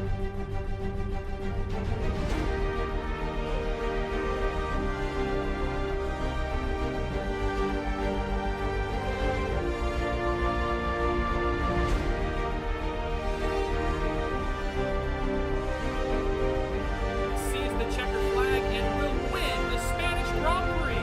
Sees the checker flag and will win the Spanish Grand Prix.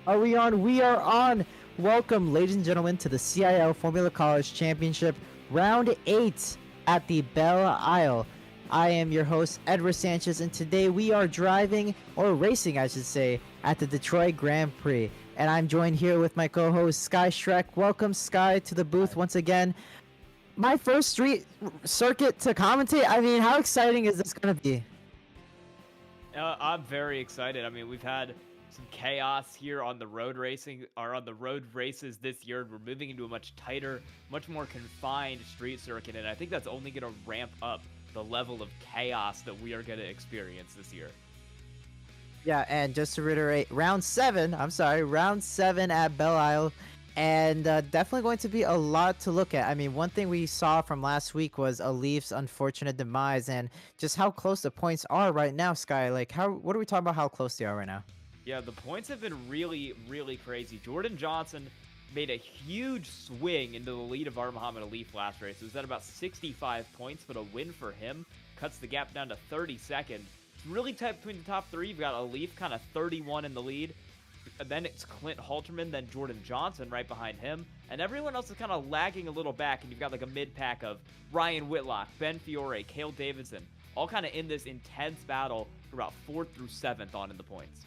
Are we on? We are on. Welcome, ladies and gentlemen, to the CIL Formula College Championship, Round 8 at the Belle Isle. I am your host, Edward Sanchez, and today we are driving, or racing, I should say, at the Detroit Grand Prix. And I'm joined here with my co-host, Sky Shrek. Welcome, Sky, to the booth once again. My first street circuit to commentate. I mean, how exciting is this going to be? I'm very excited. I mean, we've had some chaos here on the road races this year. We're moving into a much tighter, much more confined street circuit, and I think that's only going to ramp up the level of chaos that we are going to experience this year. Yeah, and just to reiterate, round 7 at Belle Isle, and definitely going to be a lot to look at. I mean, one thing we saw from last week was Alif's unfortunate demise, and just how close the points are right now, Sky. Like, what are we talking about how close they are right now? Yeah, the points have been really, really crazy. Jordan Johnson made a huge swing into the lead of Muhammad Alif last race. It was at about 65 points, but a win for him cuts the gap down to 32nd. It's really tight between the top three. You've got Alif kind of 31 in the lead. And then it's Clint Halterman, then Jordan Johnson right behind him. And everyone else is kind of lagging a little back, and you've got like a mid-pack of Ryan Whitlock, Ben Fiore, Cale Davidson, all kind of in this intense battle for about 4th through 7th on in the points.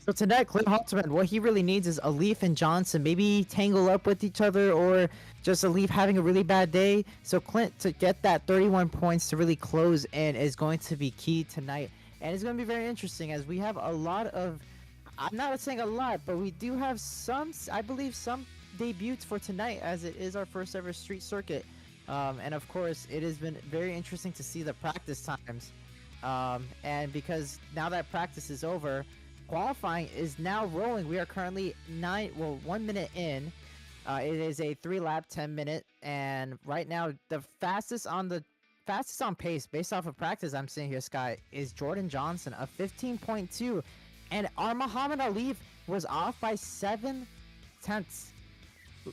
So tonight, Clint Halterman, what he really needs is Alif and Johnson maybe tangle up with each other, or just Alif having a really bad day. So Clint, to get that 31 points to really close in, is going to be key tonight. And it's going to be very interesting, as we have a lot of, I'm not saying a lot, but we do have some, I believe, some debuts for tonight, as it is our first ever street circuit. And of course, it has been very interesting to see the practice times. And because now that practice is over, qualifying is now rolling. We are currently 1 minute in. It is a 3-lap, 10-minute, and right now the fastest on pace based off of practice I'm seeing here, Sky, is Jordan Johnson, a 15.2, and our Muhammad Alif was off by 7 tenths.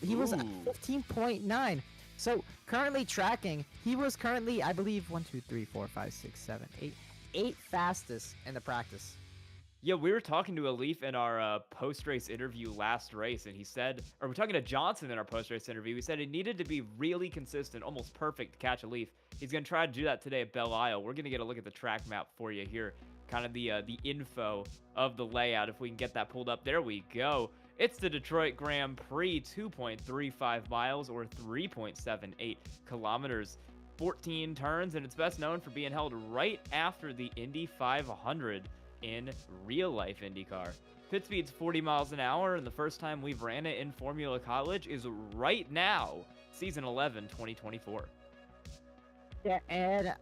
He was at 15.9. So currently tracking, he was currently, I believe, 1, 2, 3, 4, 5, 6, 7, 8 fastest in the practice. Yeah, we were talking to Alif in our post-race interview last race, and he said, or we're talking to Johnson in our post-race interview, he said it needed to be really consistent, almost perfect to catch Alif. He's going to try to do that today at Belle Isle. We're going to get a look at the track map for you here, kind of the info of the layout. If we can get that pulled up, there we go. It's the Detroit Grand Prix, 2.35 miles or 3.78 kilometers, 14 turns, and it's best known for being held right after the Indy 500 in real-life IndyCar. Pit speed's 40 miles an hour, and the first time we've ran it in Formula College is right now, Season 11, 2024. Yeah, and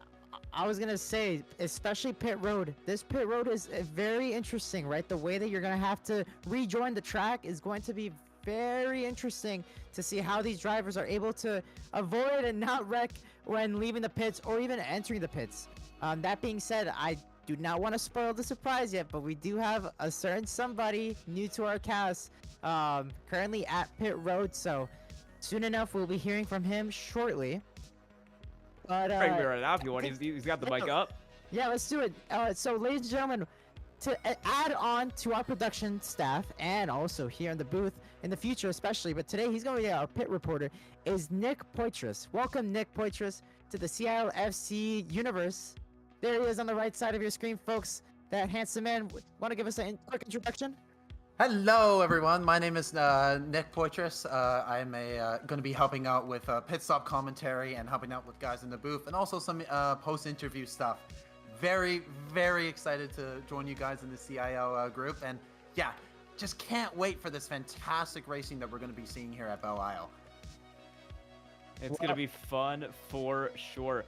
I was gonna say, especially pit road. This pit road is very interesting, right? The way that you're gonna have to rejoin the track is going to be very interesting to see how these drivers are able to avoid and not wreck when leaving the pits or even entering the pits. That being said, I do not want to spoil the surprise yet, but we do have a certain somebody new to our cast currently at pit road, so soon enough we'll be hearing from him shortly. But right now if you want. He's got the mic up. Yeah, let's do it. So ladies and gentlemen, to add on to our production staff, and also here in the booth in the future especially, but today he's going to be our pit reporter, is Nick Poitras. Welcome, Nick Poitras, to the Seattle FC universe. There he is on the right side of your screen, folks. That handsome man. Want to give us a quick introduction? Hello, everyone. My name is Nick Poitras. I'm going to be helping out with pit stop commentary and helping out with guys in the booth, and also some post-interview stuff. Very, very excited to join you guys in the CIL group, and yeah, just can't wait for this fantastic racing that we're going to be seeing here at Belle Isle. It's going to be fun for sure.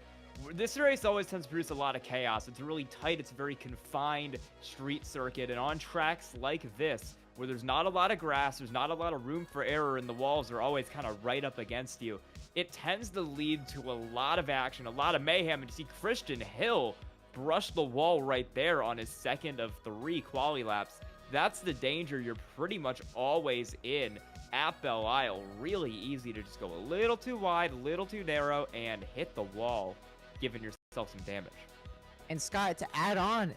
This race always tends to produce a lot of chaos. It's really tight, it's a very confined street circuit, and on tracks like this, where there's not a lot of grass, there's not a lot of room for error, and the walls are always kind of right up against you, it tends to lead to a lot of action, a lot of mayhem, and you see Christian Hill brush the wall right there on his second of 3 quali laps. That's the danger you're pretty much always in at Belle Isle. Really easy to just go a little too wide, a little too narrow, and hit the wall, giving yourself some damage. And Scott, to add on,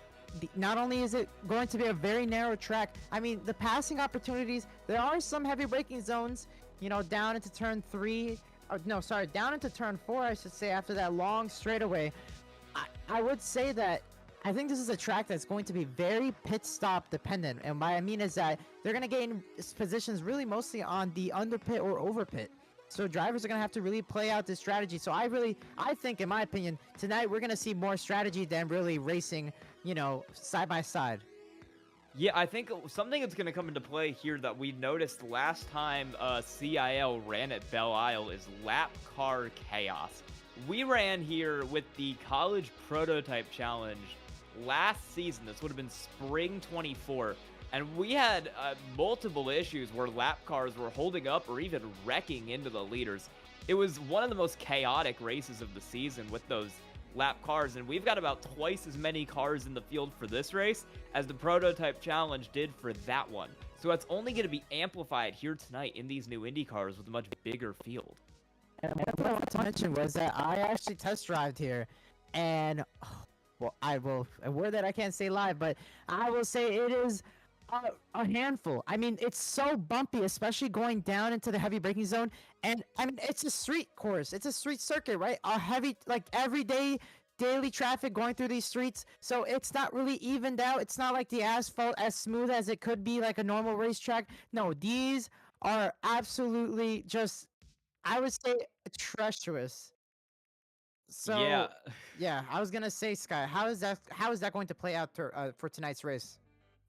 not only is it going to be a very narrow track, I mean, the passing opportunities, there are some heavy braking zones, you know, down into turn 3, or no, sorry, down into turn 4, I should say, after that long straightaway. I would say that I think this is a track that's going to be very pit stop dependent, and what I mean is that they're going to gain positions really mostly on the under pit or over pit. So drivers are going to have to really play out this strategy. So I think, in my opinion, tonight we're going to see more strategy than really racing, you know, side by side. Yeah, I think something that's going to come into play here that we noticed last time CIL ran at Belle Isle is lap car chaos. We ran here with the College Prototype Challenge last season. This would have been spring 24. And we had multiple issues where lap cars were holding up or even wrecking into the leaders. It was one of the most chaotic races of the season with those lap cars, and we've got about twice as many cars in the field for this race as the Prototype Challenge did for that one. So it's only going to be amplified here tonight in these new Indy cars with a much bigger field. And what I wanted to mention was that I actually test drived here, and well, a word that I can't say live, but I will say it is a handful. I mean, it's so bumpy, especially going down into the heavy braking zone. And I mean, it's a street course. It's a street circuit, right? A heavy, like everyday, daily traffic going through these streets. So it's not really evened out. It's not like the asphalt as smooth as it could be like a normal racetrack. No, these are absolutely just, I would say, treacherous. So yeah, I was gonna say, Sky, how is that going to play out for tonight's race?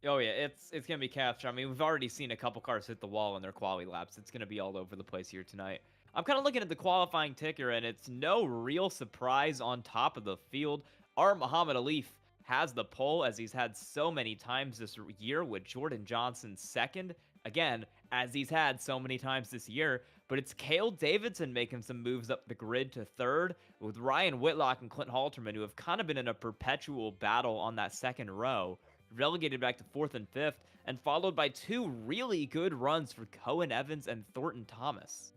Oh yeah, it's gonna be capture. I mean, we've already seen a couple cars hit the wall in their quali laps. It's gonna be all over the place here tonight. I'm kind of looking at the qualifying ticker, and it's no real surprise on top of the field. Our Muhammad Alif has the pole, as he's had so many times this year, with Jordan Johnson second. Again, as he's had so many times this year. But it's Cale Davidson making some moves up the grid to third, with Ryan Whitlock and Clint Halterman, who have kind of been in a perpetual battle on that second row, relegated back to 4th and 5th, and followed by 2 really good runs for Cohen Evans and Thornton Thomas.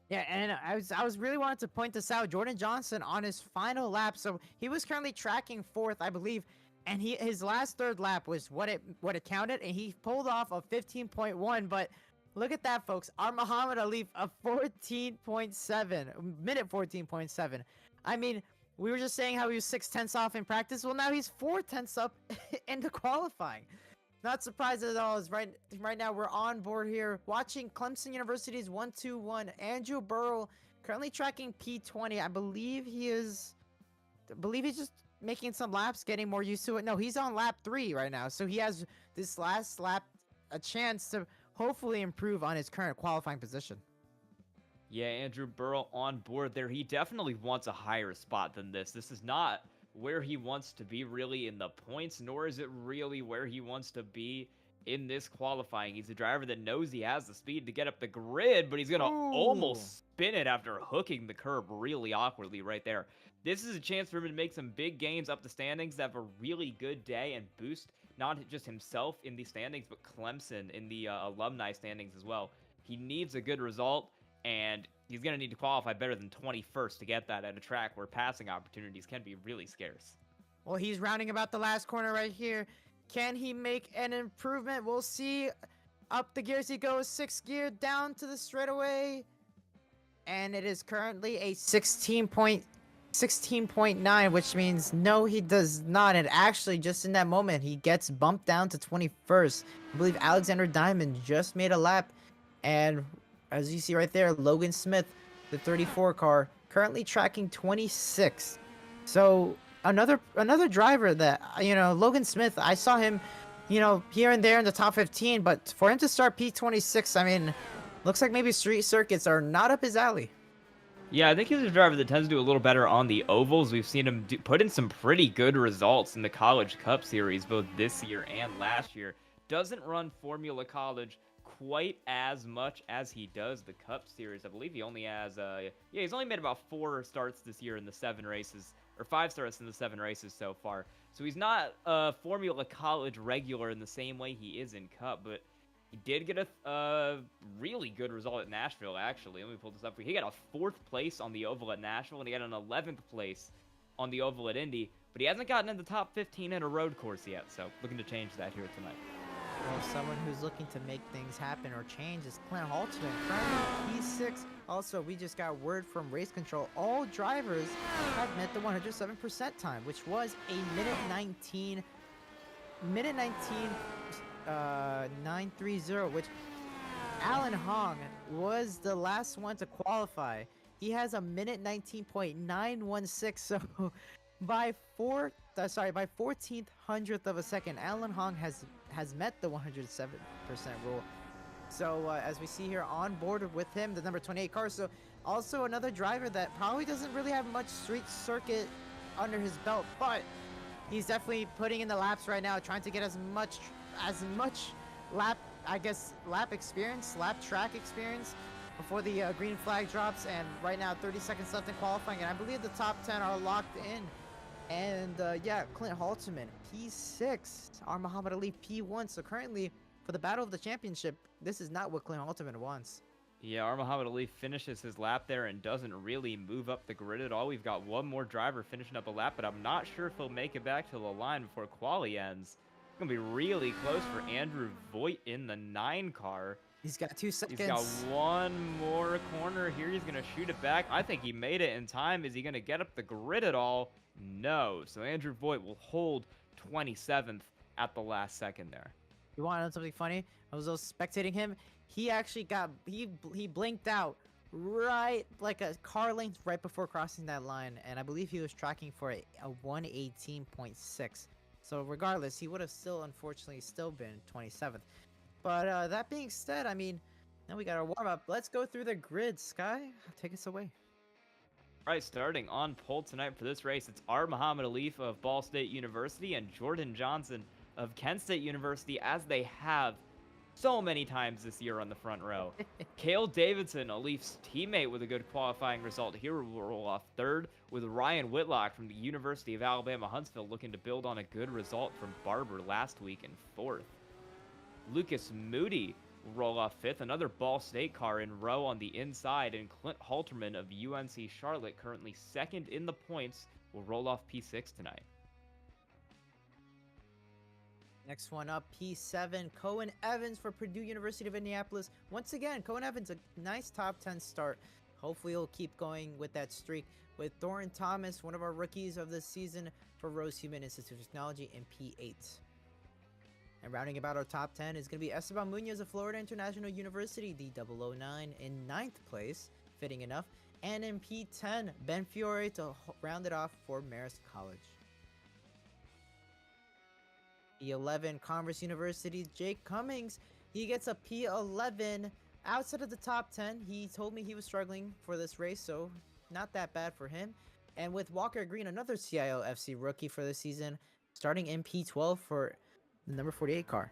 Yeah, and I was really wanted to point this out. Jordan Johnson on his final lap, so he was currently tracking 4th, I believe, and his last third lap was what it counted, and he pulled off a 15.1. But look at that, folks. Our Muhammad Alif a 14.7, minute 14.7. I mean, we were just saying how he was 6/10 off in practice. Well, now he's 4/10 up in the qualifying. Not surprised at all. As right now we're on board here watching Clemson University's 121. Andrew Burrell currently tracking P20. I believe he's just making some laps, getting more used to it. No, he's on lap 3 right now, so he has this last lap a chance to hopefully improve on his current qualifying position. Yeah, Andrew Burrell on board there. He definitely wants a higher spot than this. This is not where he wants to be really in the points, nor is it really where he wants to be in this qualifying. He's a driver that knows he has the speed to get up the grid, but he's going to almost spin it after hooking the curb really awkwardly right there. This is a chance for him to make some big gains up the standings, to have a really good day and boost not just himself in the standings, but Clemson in the alumni standings as well. He needs a good result, and he's going to need to qualify better than 21st to get that at a track where passing opportunities can be really scarce. Well, he's rounding about the last corner right here. Can he make an improvement? We'll see. Up the gears he goes, 6th gear down to the straightaway. And it is currently a 16.8 16.9, which means no, he does not. And actually, just in that moment, he gets bumped down to 21st. I believe Alexander Diamond just made a lap. And as you see right there, Logan Smith, the 34 car, currently tracking 26. So another driver that, Logan Smith, I saw him, here and there in the top 15. But for him to start P26, I mean, looks like maybe street circuits are not up his alley. Yeah, I think he's a driver that tends to do a little better on the ovals. We've seen him put in some pretty good results in the College Cup Series, both this year and last year. Doesn't run Formula College quite as much as he does the Cup Series. I believe he only has, he's only made about 4 starts this year in the 7 races, or 5 starts in the 7 races so far. So he's not a Formula College regular in the same way he is in Cup, but he did get a really good result at Nashville, actually. Let me pull this up. He got a 4th place on the oval at Nashville, and he got an 11th place on the oval at Indy. But he hasn't gotten in the top 15 in a road course yet, so looking to change that here tonight. Well, someone who's looking to make things happen or change is Clint Halterman, currently P6. Also, we just got word from Race Control. All drivers have met the 107% time, which was a minute 19, 930, which Alan Hong was the last one to qualify. He has a minute 19.916, so by 14th hundredth of a second, Alan Hong has met the 107% rule. So as we see here on board with him, the number 28 car. So also another driver that probably doesn't really have much street circuit under his belt, but he's definitely putting in the laps right now, trying to get as much lap track experience before the green flag drops. And right now 30 seconds left in qualifying, and I believe the top 10 are locked in. And Clint Halterman P6, Muhammad Ali P1. So currently for the battle of the championship, this is not what Clint Halterman wants. Yeah, Muhammad Ali finishes his lap there and doesn't really move up the grid at all. We've got one more driver finishing up a lap, but I'm not sure if he'll make it back to the line before quali ends. It's going to be really close for Andrew Voigt in the 9 car. He's got 2 seconds. He's got one more corner here. He's going to shoot it back. I think he made it in time. Is he going to get up the grid at all? No. So Andrew Voigt will hold 27th at the last second there. You want to know something funny? I was spectating him. He actually he blinked out right like a car length right before crossing that line, and I believe he was tracking for a 118.6. So regardless, he would have unfortunately been 27th. But that being said, I mean, now we got our warm up. Let's go through the grid. Sky, take us away. All right, starting on pole tonight for this race, it's Muhammad Ali of Ball State University and Jordan Johnson of Kent State University, as they have so many times this year on the front row. Cale Davidson, a Leafs teammate with a good qualifying result here, will roll off 3rd, with Ryan Whitlock from the University of Alabama Huntsville looking to build on a good result from Barber last week in 4th. Lucas Moody will roll off 5th, another Ball State car in row on the inside, and Clint Halterman of UNC Charlotte, currently 2nd in the points, will roll off P6 tonight. Next one up, P7, Cohen Evans for Purdue University of Indianapolis. Once again, Cohen Evans, a nice top 10 start. Hopefully he'll keep going with that streak. With Thorin Thomas, one of our rookies of this season for Rose Human Institute of Technology, in P8. And rounding about our top 10 is going to be Esteban Munoz of Florida International University, the 009, in 9th place, fitting enough. And in P10, Ben Fiore to round it off for Marist College. P11, Converse University, Jake Cummings, he gets a P11 outside of the top 10. He told me he was struggling for this race, so not that bad for him. And with Walker Green, another CIO FC rookie for the season, starting in P12 for the number 48 car.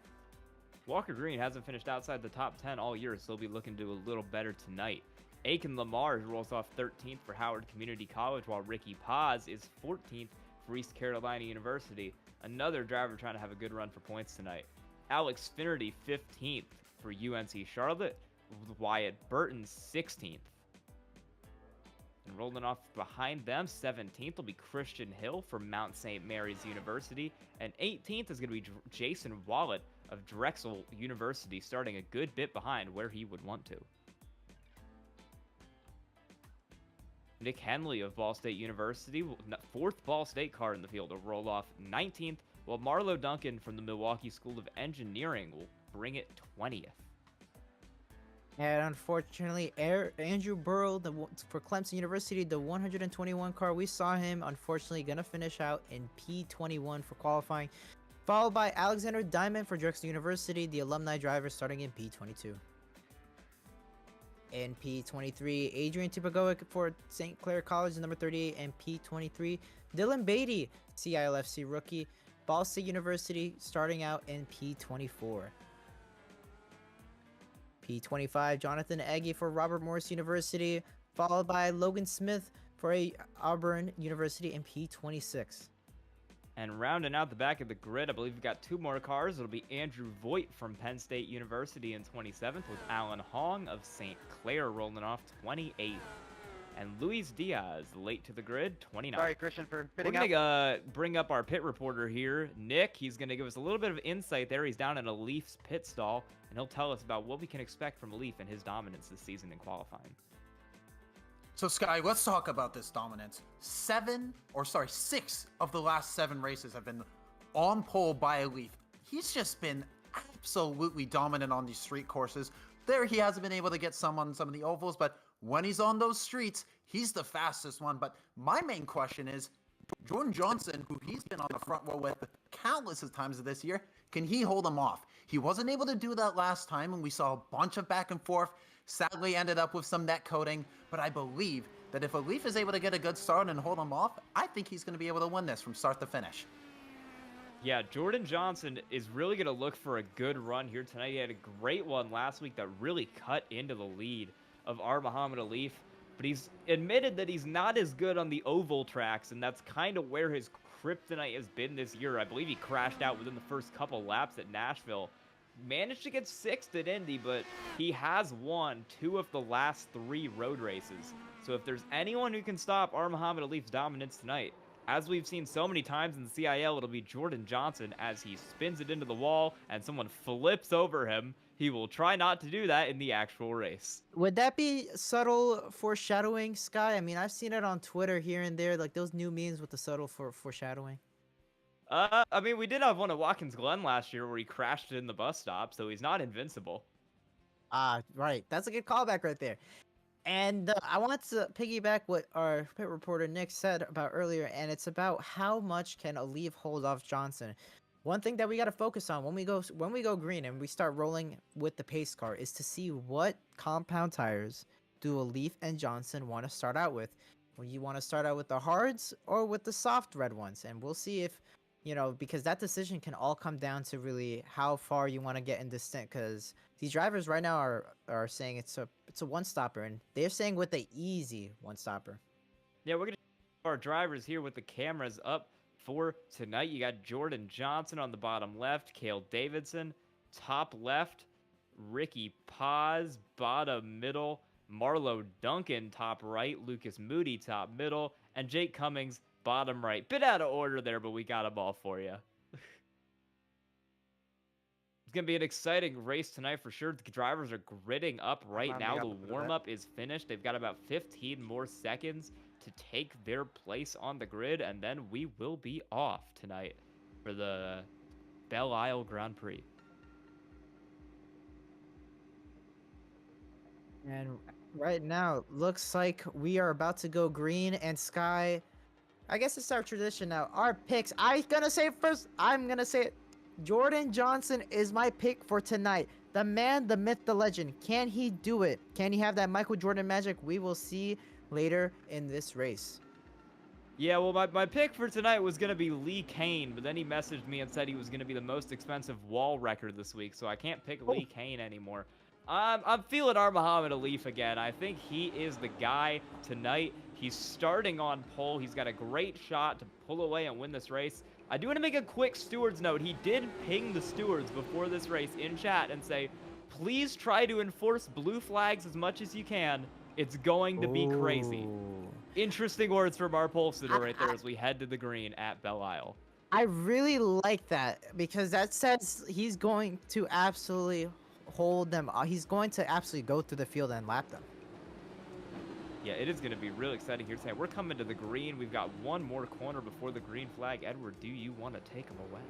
Walker Green hasn't finished outside the top 10 all year, so he'll be looking to do a little better tonight. Aiken Lamar rolls off 13th for Howard Community College, while Ricky Paz is 14th for East Carolina University. Another driver trying to have a good run for points tonight. Alex Finnerty, 15th for UNC Charlotte, with Wyatt Burton, 16th. And rolling off behind them, 17th will be Christian Hill from Mount St. Mary's University, and 18th is going to be Jason Wallet of Drexel University, starting a good bit behind where he would want to. Nick Henley of Ball State University, fourth Ball State car in the field, will roll off 19th, while Marlo Duncan from the Milwaukee School of Engineering will bring it 20th. And unfortunately, Andrew Burrow for Clemson University, the 121 car, we saw him unfortunately gonna finish out in P21 for qualifying, followed by Alexander Diamond for Drexel University, the alumni driver, starting in P22. In P23, Adrian Tupagoic for St. Clair College, number 38, and P23, Dylan Beatty, CILFC rookie, Ball State University, starting out in P24. P25, Jonathan Eggy for Robert Morris University, followed by Logan Smith for Auburn University in P26. And rounding out the back of the grid, I believe we've got two more cars. It'll be Andrew Voigt from Penn State University in 27th, with Alan Hong of St. Clair rolling off 28th. And Luis Diaz, late to the grid, 29th. Sorry, Christian, for We're pitting going out. to bring up our pit reporter here, Nick. He's going to give us a little bit of insight there. He's down in a Leafs pit stall, and he'll tell us about what we can expect from a Leaf and his dominance this season in qualifying. So Sky, let's talk about this dominance. 6 of the last 7 races have been on pole by a Leaf. He's just been absolutely dominant on these street courses. There, he hasn't been able to get some on some of the ovals, but when he's on those streets, he's the fastest one. But my main question is, Jordan Johnson, who he's been on the front row with countless of times of this year, can he hold him off? He wasn't able to do that last time, and we saw a bunch of back and forth. Sadly ended up with some net coating, but I believe that if a Leaf is able to get a good start and hold him off, I think he's going to be able to win this from start to finish. Yeah, Jordan Johnson is really going to look for a good run here tonight. He had a great one last week that really cut into the lead of our Muhammad Alif, but he's admitted that he's not as good on the oval tracks, and that's kind of where his kryptonite has been this year. I believe he crashed out within the first couple laps at Nashville. Managed to get 6th at Indy, but he has won 2 of the last 3 road races. So if there's anyone who can stop our Muhammad Alif's dominance tonight, as we've seen so many times in the CIL, it'll be Jordan Johnson. As he spins it into the wall and someone flips over him, he will try not to do that in the actual race. Would that be subtle foreshadowing, Sky? I mean, I've seen it on Twitter here and there, like those new memes with the subtle foreshadowing. I mean, we did have one at Watkins Glen last year where he crashed in the bus stop, so he's not invincible. Right. That's a good callback right there. And I want to piggyback what our pit reporter Nick said about earlier, and it's about how much can Alif hold off Johnson. One thing that we got to focus on when we go green and we start rolling with the pace car is to see what compound tires do Alif and Johnson want to start out with. Well, you want to start out with the hards or with the soft red ones, and we'll see if, you know, because that decision can all come down to really how far you want to get in this stint, because these drivers right now are saying it's a one-stopper, and they're saying with the easy one-stopper. Yeah, we're going to our drivers here with the cameras up for tonight. You got Jordan Johnson on the bottom left, Cale Davidson, top left, Ricky Paz, bottom middle, Marlo Duncan, top right, Lucas Moody, top middle, and Jake Cummings, bottom right. Bit out of order there, but we got them all for you. It's going to be an exciting race tonight for sure. The drivers are gritting up right now. The warm-up is finished. They've got about 15 more seconds to take their place on the grid, and then we will be off tonight for the Belle Isle Grand Prix. And right now, looks like we are about to go green, and Sky, I guess it's our tradition now. Our picks, I'm going to say it first. I'm going to say it. Jordan Johnson is my pick for tonight. The man, the myth, the legend. Can he do it? Can he have that Michael Jordan magic? We will see later in this race. Yeah, well, my pick for tonight was going to be Lee Kane, but then he messaged me and said he was going to be the most expensive wall record this week, so I can't pick Lee Kane anymore. I'm feeling our Muhammad Alif again. I think he is the guy tonight. He's starting on pole. He's got a great shot to pull away and win this race. I do want to make a quick stewards note. He did ping the stewards before this race in chat and say, please try to enforce blue flags as much as you can. It's going to be crazy. Interesting words from our pole sitter right there as we head to the green at Belle Isle. I really like that because that says he's going to absolutely hold them. He's going to absolutely go through the field and lap them. Yeah, it is going to be real exciting here tonight. We're coming to the green. We've got one more corner before the green flag. Edward, do you want to take him away?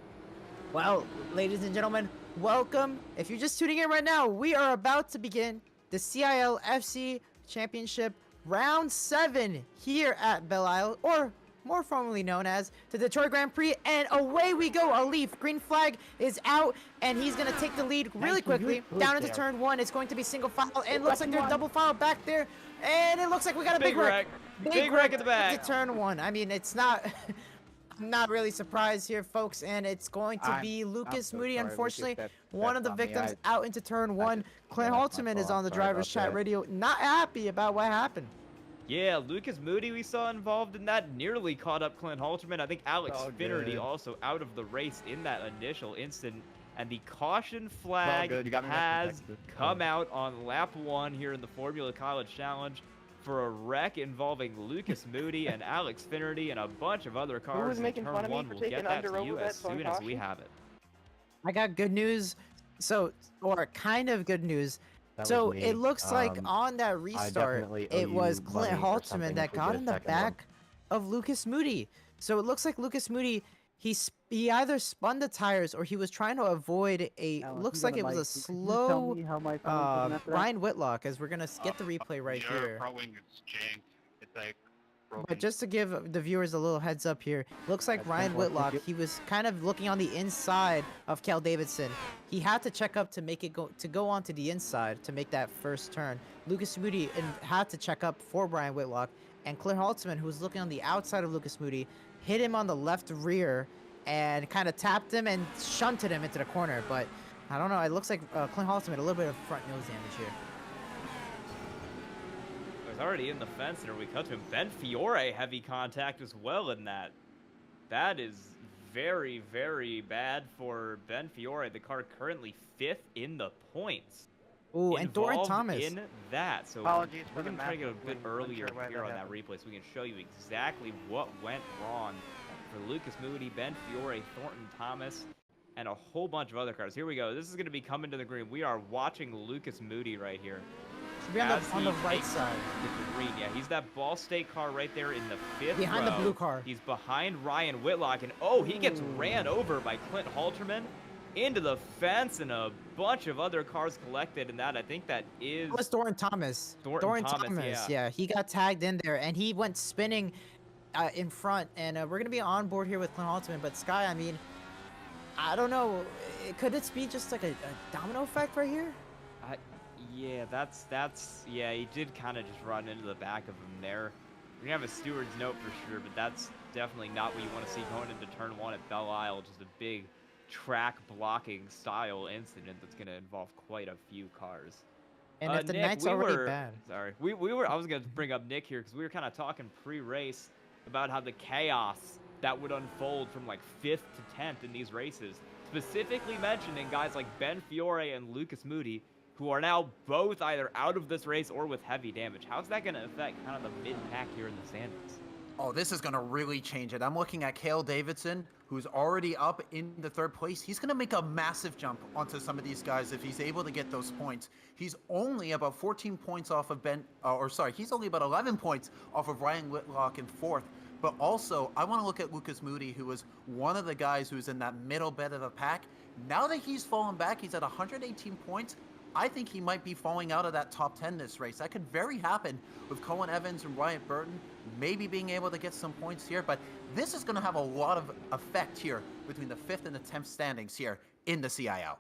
Well, ladies and gentlemen, welcome. If you're just tuning in right now, we are about to begin the CIL FC Championship Round 7 here at Belle Isle, or more formally known as the Detroit Grand Prix, and away we go. A leaf green flag is out, and he's gonna take the lead really quickly down into turn 1. It's going to be single file, and looks like they're double file back there, and it looks like we got a big wreck. Big wreck at the back to turn 1. I mean, it's not I'm not really surprised here, folks, and it's going to be Lucas Moody, unfortunately, one of the victims out into turn 1. Clint Halterman is on the driver's chat radio, not happy about what happened. Yeah, Lucas Moody we saw involved in that, nearly caught up Clint Halterman. I think Alex Finnerty also out of the race in that initial instant. And the caution flag has come out on lap 1 here in the Formula College Challenge for a wreck involving Lucas Moody and Alex Finnerty and a bunch of other cars in turn 1. We'll get that to you as soon as we have it. I got good news, or kind of good news. So it looks like on that restart, it was Clint Halterman that got in the back of Lucas Moody. So it looks like Lucas Moody, he either spun the tires or he was trying to avoid a, looks like it was a slow Ryan Whitlock, as we're going to get the replay right here. It's like But just to give the viewers a little heads up here, looks like Ryan Whitlock, he was kind of looking on the inside of Cal Davidson. He had to check up to make it go onto the inside to make that first turn. Lucas Moody had to check up for Ryan Whitlock, and Clint Halterman, who was looking on the outside of Lucas Moody, hit him on the left rear and kind of tapped him and shunted him into the corner. But I don't know, it looks like Clint Halterman a little bit of front nose damage here. Already in the fence, and we cut to him. Ben Fiore heavy contact as well in that. That is very, very bad for Ben Fiore. The car currently 5th in the points. Ooh, and Doran Thomas in that. So Apologies we're for going to try to get a bit earlier here on that replay so we can show you exactly what went wrong for Lucas Moody, Ben Fiore, Thornton Thomas, and a whole bunch of other cars. Here we go. This is going to be coming to the green. We are watching Lucas Moody right here. Should be on the right side. The green, yeah, he's that Ball State car right there in the 5th behind row. the blue car. He's behind Ryan Whitlock, and oh, he gets ran over by Clint Halterman into the fence, and a bunch of other cars collected in that. I think that is... It was Doran Thomas. Doran Thomas, yeah. He got tagged in there, and he went spinning in front, and we're going to be on board here with Clint Halterman, but Sky, I mean, I don't know. Could it be just like a domino effect right here? Yeah, yeah, he did kind of just run into the back of him there. We're going to have a steward's note for sure, but that's definitely not what you want to see going into turn 1 at Belle Isle. Just a big track blocking style incident that's going to involve quite a few cars. And if the Nick, night's already bad. Sorry. I was going to bring up Nick here because we were kind of talking pre-race about how the chaos that would unfold from like 5th to 10th in these races, specifically mentioning guys like Ben Fiore and Lucas Moody, who are now both either out of this race or with heavy damage. How's that going to affect kind of the mid-pack here in the standings? Oh, this is going to really change it. I'm looking at Cale Davidson, who's already up in the 3rd place. He's going to make a massive jump onto some of these guys if he's able to get those points. He's only about 14 points off of he's only about 11 points off of Ryan Whitlock in 4th. But also, I want to look at Lucas Moody, who was one of the guys who's in that middle bit of the pack. Now that he's fallen back, he's at 118 points. I think he might be falling out of that top 10 this race. That could very happen with Cohen Evans and Wyatt Burton maybe being able to get some points here. But this is going to have a lot of effect here between the 5th and the 10th standings here in the CIL.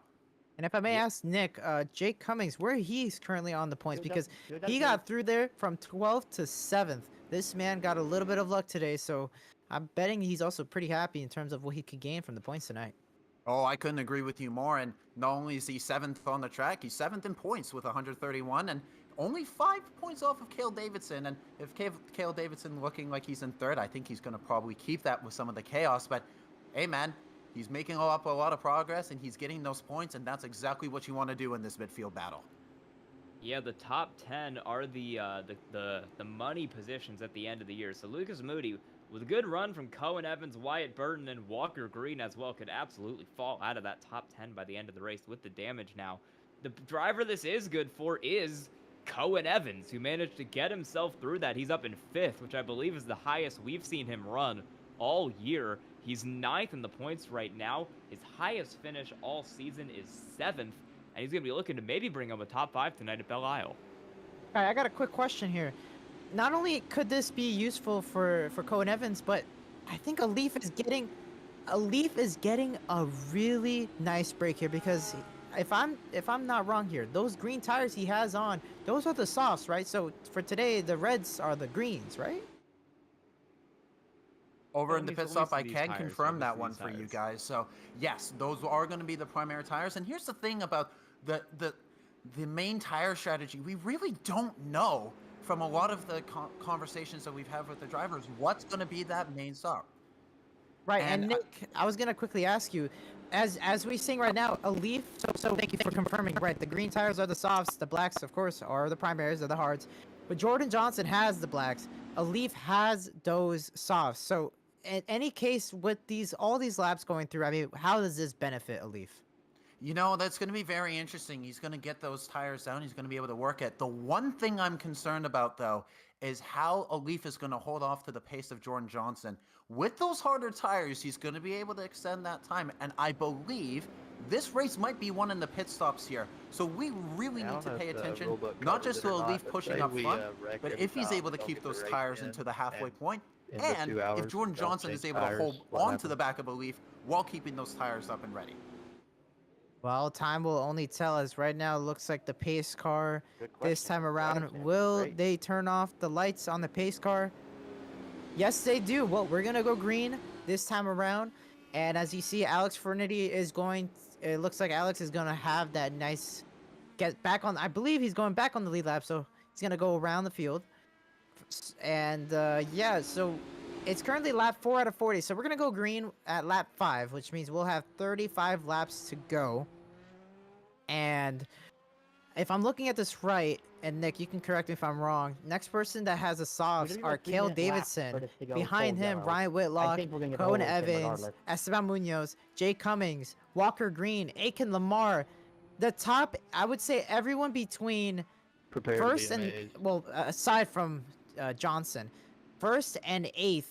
And if I may ask Nick, Jake Cummings, where he's currently on the points, because he got through there from 12th to 7th. This man got a little bit of luck today, so I'm betting he's also pretty happy in terms of what he could gain from the points tonight. Oh, I couldn't agree with you more. And not only is he 7th on the track, he's 7th in points with 131 and only 5 points off of Cale Davidson. And if Cale Davidson looking like he's in 3rd, I think he's going to probably keep that with some of the chaos. But hey, man, he's making up a lot of progress and he's getting those points. And that's exactly what you want to do in this midfield battle. Yeah, the top 10 are the money positions at the end of the year. So Lucas Moody, with a good run from Cohen Evans, Wyatt Burton, and Walker Green as well, could absolutely fall out of that top 10 by the end of the race with the damage now. The driver this is good for is Cohen Evans, who managed to get himself through that. He's up in 5th, which I believe is the highest we've seen him run all year. He's 9th in the points right now. His highest finish all season is 7th, and he's going to be looking to maybe bring home a top 5 tonight at Belle Isle. All right, I got a quick question here. Not only could this be useful for Cohen Evans, but I think Alif is getting a really nice break here, because if I'm not wrong here, those green tires he has on, those are the softs, right? So for today, the reds are the greens, right? Over in the At pit least stop, I these can tires, confirm at that least one these for you tires. guys. So yes, those are going to be the primary tires. And here's the thing about the main tire strategy. We really don't know from a lot of the conversations that we've had with the drivers what's going to be that main stop. Right, and And I- Nick, I was gonna quickly ask you, as we sing right now, Alif. So thank you for confirming. Right, the green tires are the softs, the blacks, of course, are the primaries, are the hards. But Jordan Johnson has the blacks. Alif has those softs. So in any case, with all these laps going through, I mean, how does this benefit Alif? You know, that's going to be very interesting. He's going to get those tires down. He's going to be able to work it. The one thing I'm concerned about, though, is how Alif is going to hold off to the pace of Jordan Johnson. With those harder tires, he's going to be able to extend that time. And I believe this race might be one in the pit stops here. So we really need to pay attention, not just to Alif pushing up front, but if he's able to keep those tires into the halfway point, and if Jordan Johnson is able to hold on to the back of Alif while keeping those tires up and ready. Well, time will only tell us. Right now, it looks like the pace car this time around. Will they turn off the lights on the pace car? Yes, they do. Well, we're going to go green this time around. And as you see, Alex Fernity is going... It looks like Alex is going to have that nice... Get back on... I believe he's going back on the lead lap, so he's going to go around the field. And, yeah, so... It's currently lap 4 out of 40, so we're going to go green at lap 5, which means we'll have 35 laps to go. And if I'm looking at this right, and Nick, you can correct me if I'm wrong, next person that has a softs are Cale Davidson. Behind him, Ryan Whitlock, Cohen Evans, Esteban Munoz, Jay Cummings, Walker Green, Aiken Lamar. The top, I would say everyone between first and, well, aside from Johnson, first and 8th,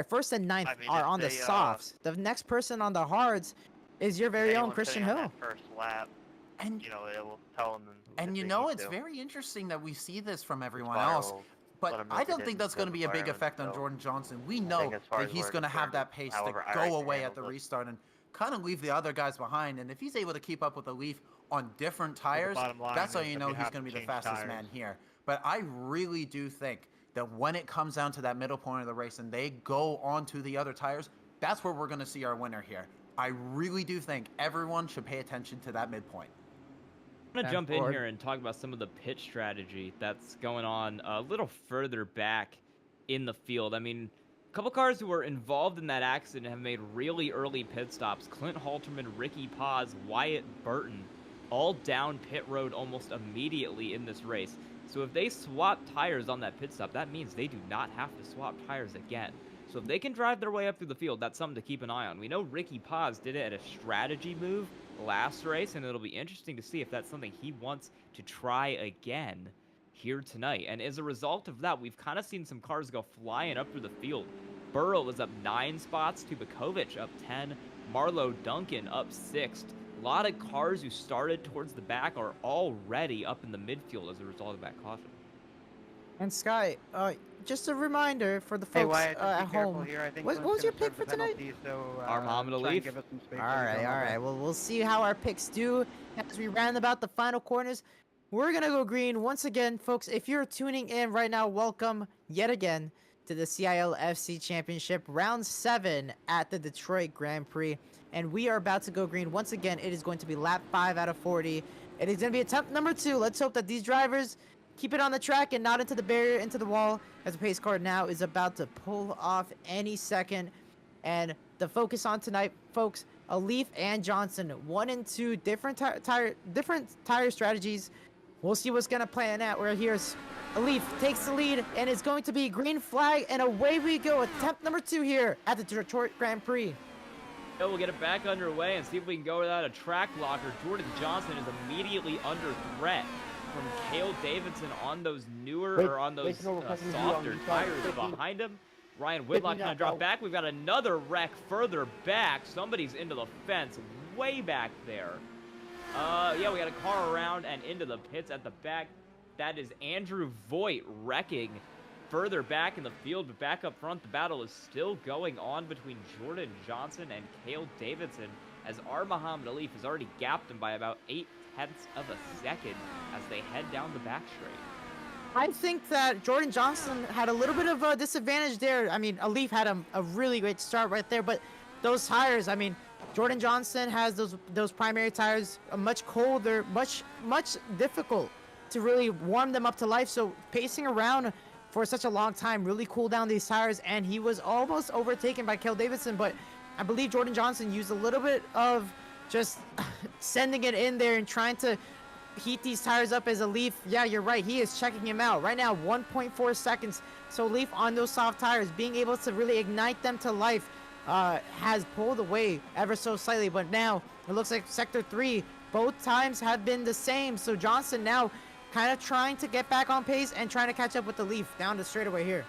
first and 9th are on the softs. The next person on the hards is your very own Christian Hill. First lap, And you know, it will tell them. And you know, it's very interesting that we see this from everyone else. But I don't think that's going to be a big effect on Jordan Johnson. We know that he's going to have that pace to go away at the restart and kind of leave the other guys behind. And if he's able to keep up with the Leaf on different tires, that's how you know he's going to be the fastest man here. But I really do think that when it comes down to that middle point of the race and they go on to the other tires, that's where we're going to see our winner here. I really do think everyone should pay attention to that midpoint. I'm going to jump in here and talk about some of the pit strategy that's going on a little further back in the field. I mean, a couple cars who were involved in that accident have made really early pit stops. Clint Halterman, Ricky Paz, Wyatt Burton, all down pit road almost immediately in this race. So if they swap tires on that pit stop, that means they do not have to swap tires again. So if they can drive their way up through the field, that's something to keep an eye on. We know Ricky Paz did it at a strategy move last race, and it'll be interesting to see if that's something he wants to try again here tonight. And as a result of that, we've kind of seen some cars go flying up through the field. Burrow is up 9 spots, Tubakovic up 10, Marlo Duncan up 6th. A lot of cars who started towards the back are already up in the midfield as a result of that caution. And Sky, just a reminder for the folks at home. What was your pick for tonight? Our Muhammad Ali. All right. Well, we'll see how our picks do as we round about the final corners. We're gonna go green once again, folks. If you're tuning in right now, welcome yet again to the CIL FC Championship, round 7 at the Detroit Grand Prix. And we are about to go green once again. It is going to be lap 5 out of 40. It is going to be attempt number 2. Let's hope that these drivers keep it on the track and not into the barrier, into the wall, as the pace car now is about to pull off any second. And the focus on tonight, folks, Alif and Johnson, 1 and 2, different tire strategies. We'll see what's going to plan out. Where here's Alif takes the lead, and it's going to be green flag, and away we go. Attempt number 2 here at the Detroit Grand Prix. We'll get it back underway and see if we can go without a track blocker. Jordan Johnson is immediately under threat from Cale Davidson on those newer or on those softer tires behind him. Ryan Whitlock kind of dropped back. We've got another wreck further back. Somebody's into the fence way back there. Yeah, we got a car around and into the pits at the back. That is Andrew Voigt wrecking further back in the field, but back up front, the battle is still going on between Jordan Johnson and Cale Davidson, as Muhammad Alif has already gapped him by about 0.8 of a second as they head down the back straight. I think that Jordan Johnson had a little bit of a disadvantage there. I mean, Alif had a really great start right there, but those tires, I mean, Jordan Johnson has those primary tires much colder, much difficult to really warm them up to life. So pacing around for such a long time really cooled down these tires, and he was almost overtaken by Cale Davidson, but I believe Jordan Johnson used a little bit of just sending it in there and trying to heat these tires up as Alif. Yeah, you're right, he is checking him out right now. 1.4 seconds. So Alif on those soft tires, being able to really ignite them to life, has pulled away ever so slightly, but now it looks like sector 3 both times have been the same. So Johnson now kind of trying to get back on pace and trying to catch up with Alif down the straightaway here.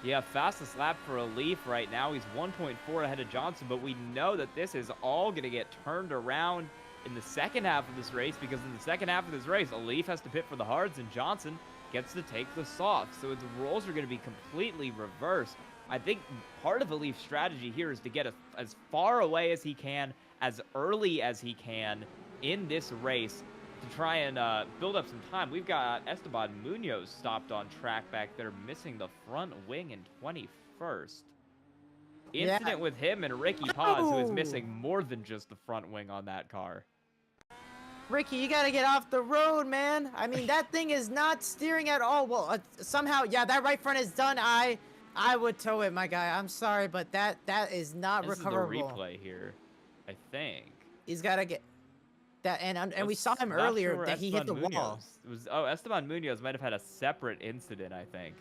Yeah, fastest lap for Alif right now. He's 1.4 ahead of Johnson, but we know that this is all going to get turned around in the second half of this race, because in the second half of this race, Alif has to pit for the hards and Johnson gets to take the softs. So the roles are going to be completely reversed. I think part of Alif's strategy here is to get as far away as he can, as early as he can in this race, to try and build up some time. We've got Esteban Munoz stopped on track back there, missing the front wing in 21st. Incident with him and Ricky Paz, who is missing more than just the front wing on that car. Ricky, you gotta get off the road, man. I mean, that thing is not steering at all. Well, somehow, yeah, that right front is done. I would tow it, my guy. I'm sorry, but that is not recoverable. This is the replay here, I think. He's gotta get that, and we saw him earlier that he hit the wall. It was Esteban Munoz might have had a separate incident, I think.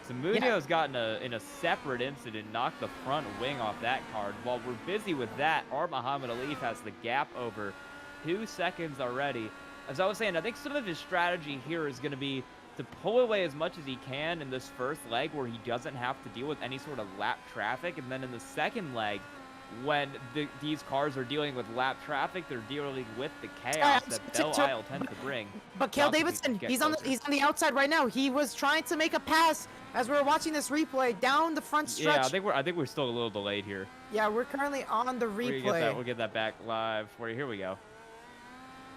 So Munoz got in a separate incident, knocked the front wing off that car. While we're busy with that, Muhammad Alif has the gap over 2 seconds already. As I was saying, I think some of his strategy here is going to be to pull away as much as he can in this first leg, where he doesn't have to deal with any sort of lap traffic, and then in the second leg, when these cars are dealing with lap traffic, they're dealing with the chaos that Belle Isle tends to bring. But Cale Davidson, he's on the outside right now. He was trying to make a pass as we were watching this replay down the front stretch. Yeah, I think we're still a little delayed here. Yeah, we're currently on the replay. We'll get that back live for you. Here we go.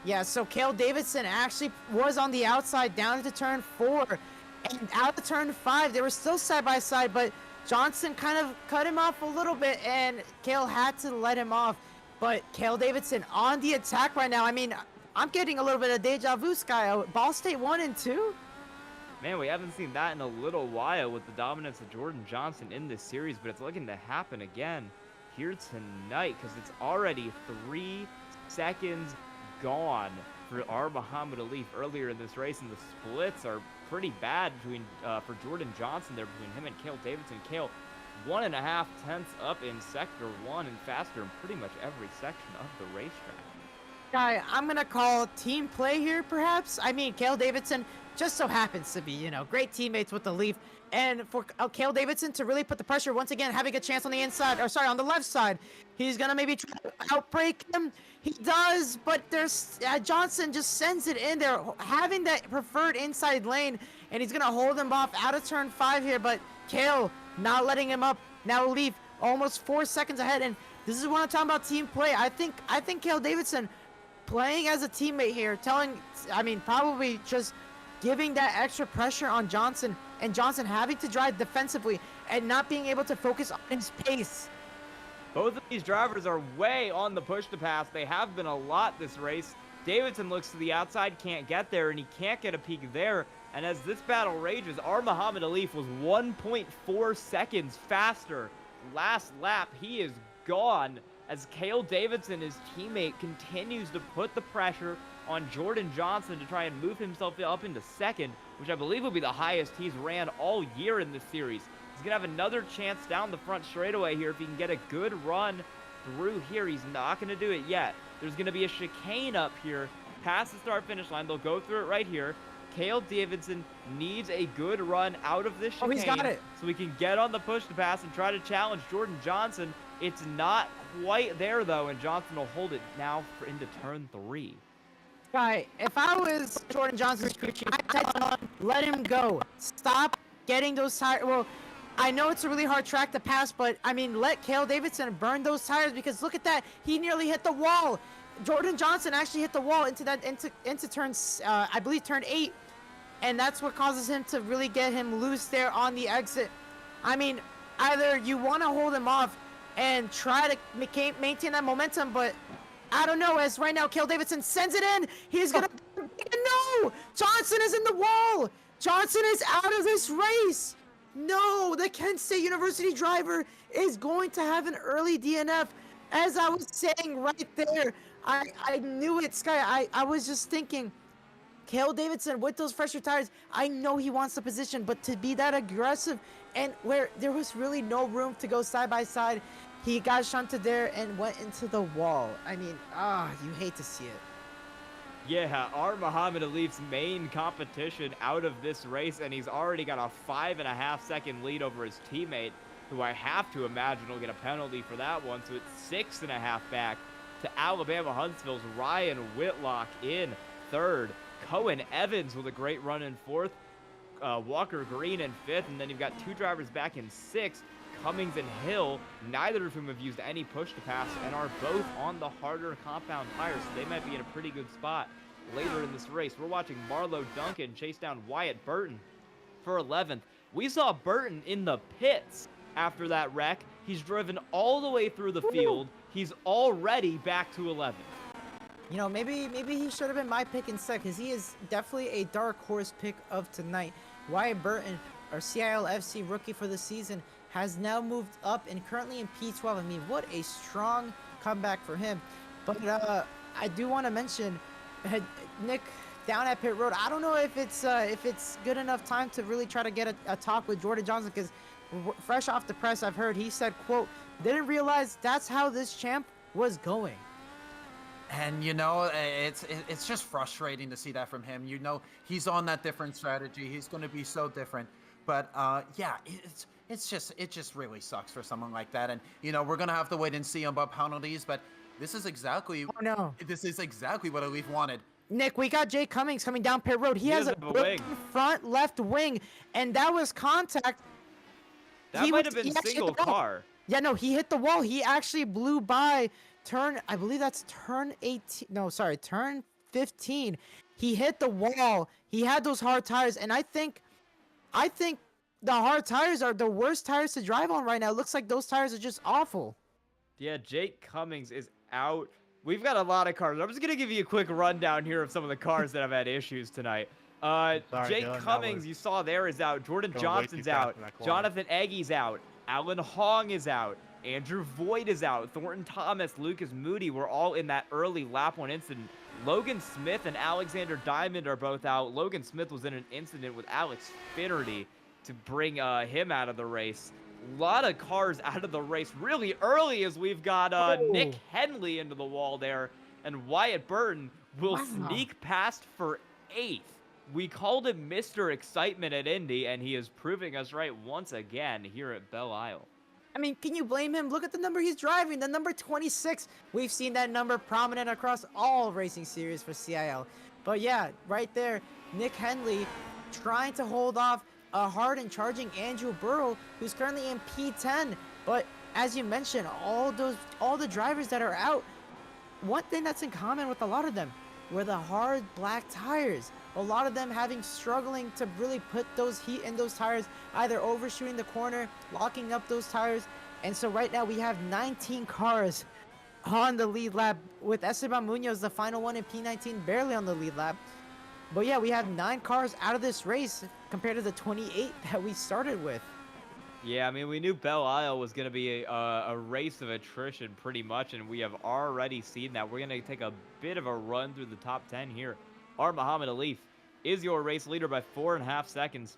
Yeah, so Cale Davidson actually was on the outside down into turn 4, and out of turn 5, they were still side by side, but Johnson kind of cut him off a little bit, and Cale had to let him off. But Cale Davidson on the attack right now. I mean, I'm getting a little bit of deja vu, Sky. Ball State 1 and 2? Man, we haven't seen that in a little while with the dominance of Jordan Johnson in this series, but it's looking to happen again here tonight, because it's already 3 seconds gone for Muhammad Alif earlier in this race, and the splits are pretty bad between for Jordan Johnson there, between him and Cale Davidson. Cale 1.5 tenths up in sector 1 and faster in pretty much every section of the racetrack. Guy, I'm gonna call team play here, perhaps. I mean, Cale Davidson just so happens to be, great teammates with Alif, and for Cale Davidson to really put the pressure once again, having a chance on the inside, or sorry, on the left side. He's gonna maybe try to outbreak him. He does, but there's Johnson just sends it in there, having that preferred inside lane, and he's gonna hold him off out of turn 5 here. But Cale not letting him up. Now Alif almost 4 seconds ahead, and this is what I'm talking about, team play. I think Cale Davidson playing as a teammate here, probably just giving that extra pressure on Johnson, and Johnson having to drive defensively and not being able to focus on his pace. Both of these drivers are way on the push to pass. They have been a lot this race. Davidson looks to the outside, can't get there, and he can't get a peek there. And as this battle rages, Muhammad Alif was 1.4 seconds faster last lap. He is gone as Cale Davidson, his teammate, continues to put the pressure on Jordan Johnson to try and move himself up into second, which I believe will be the highest he's ran all year in this series. He's going to have another chance down the front straightaway here if he can get a good run through here. He's not going to do it yet. There's going to be a chicane up here past the start-finish line. They'll go through it right here. Cale Davidson needs a good run out of this chicane. Oh, he's got it. So we can get on the push to pass and try to challenge Jordan Johnson. It's not quite there, though, and Johnson will hold it now into turn 3. Guy, if I was Jordan Johnson's crew chief, I'd tell him, let him go. Stop getting those tires. Well, I know it's a really hard track to pass, but, I mean, let Cale Davidson burn those tires because look at that. He nearly hit the wall. Jordan Johnson actually hit the wall into turn, I believe, turn 8. And that's what causes him to really get him loose there on the exit. I mean, either you want to hold him off and try to maintain that momentum, but I don't know. As right now, Cale Davidson sends it in. He's going to... No! Johnson is in the wall! Johnson is out of this race! No! The Kent State University driver is going to have an early DNF. As I was saying right there, I knew it, Sky. I was just thinking... Cale Davidson with those fresher tires, I know he wants the position, but to be that aggressive and where there was really no room to go side by side, he got shunted there and went into the wall. I mean, you hate to see it. Yeah, our Muhammad Alif's main competition out of this race, and he's already got a 5.5-second lead over his teammate, who I have to imagine will get a penalty for that one, so it's 6.5 back to Alabama Huntsville's Ryan Whitlock in 3rd. Cohen Evans with a great run in 4th, Walker Green in 5th, and then you've got 2 drivers back in 6th, Cummings and Hill, neither of whom have used any push to pass and are both on the harder compound tires, so they might be in a pretty good spot later in this race. We're watching Marlo Duncan chase down Wyatt Burton for 11th. We saw Burton in the pits after that wreck. He's driven all the way through the field. He's already back to 11th. You know, maybe he should have been my pick instead, because he is definitely a dark horse pick of tonight. Wyatt Burton, our CIL FC rookie for the season, has now moved up and currently in P12. I mean, what a strong comeback for him. But I do want to mention Nick down at pit road. I don't know if it's good enough time to really try to get a talk with Jordan Johnson, because fresh off the press, I've heard he said, quote, didn't realize that's how this champ was going. And you know, it's just frustrating to see that from him. You know, he's on that different strategy. He's going to be so different. But yeah, it just really sucks for someone like that. And you know, we're gonna have to wait and see about penalties. But this is exactly this is exactly what Alif wanted. Nick, we got Jay Cummings coming down pit road. He has a broken front left wing, and that was contact. That might have been single car. Yeah, no, he hit the wall. He actually blew by I believe that's turn 18. No, sorry, turn 15. He hit the wall. He had those hard tires, and I think the hard tires are the worst tires to drive on right now. It looks like those tires are just awful. Yeah, Jake Cummings is out. We've got a lot of cars. I'm just gonna give you a quick rundown here of some of the cars that have had issues tonight. Jake Cummings, you saw there, is out. Jordan Johnson's out. Jonathan Eggy's out. Alan Hong is out. Andrew Voigt is out. Thornton Thomas, Lucas Moody were all in that early lap 1 incident. Logan Smith and Alexander Diamond are both out. Logan Smith was in an incident with Alex Finnerty to bring him out of the race. A lot of cars out of the race really early, as we've got Nick Henley into the wall there, and Wyatt Burton will sneak past for 8th. We called him Mr. Excitement at Indy, and he is proving us right once again here at Belle Isle. I mean, can you blame him? Look at the number he's driving, the number 26. We've seen that number prominent across all racing series for CIL. But yeah, right there, Nick Henley trying to hold off a hard and charging Andrew Burrow, who's currently in P10. But as you mentioned, all the drivers that are out, one thing that's in common with a lot of them were the hard black tires. A lot of them struggling to really put those heat in those tires, either overshooting the corner, locking up those tires. And so right now we have 19 cars on the lead lap, with Esteban Munoz, the final one in P19, barely on the lead lap. But yeah, we have 9 cars out of this race compared to the 28 that we started with. Yeah, I mean, we knew Belle Isle was going to be a race of attrition pretty much, and we have already seen that. We're going to take a bit of a run through the top 10 here. Our Muhammad Alif is your race leader by 4.5 seconds.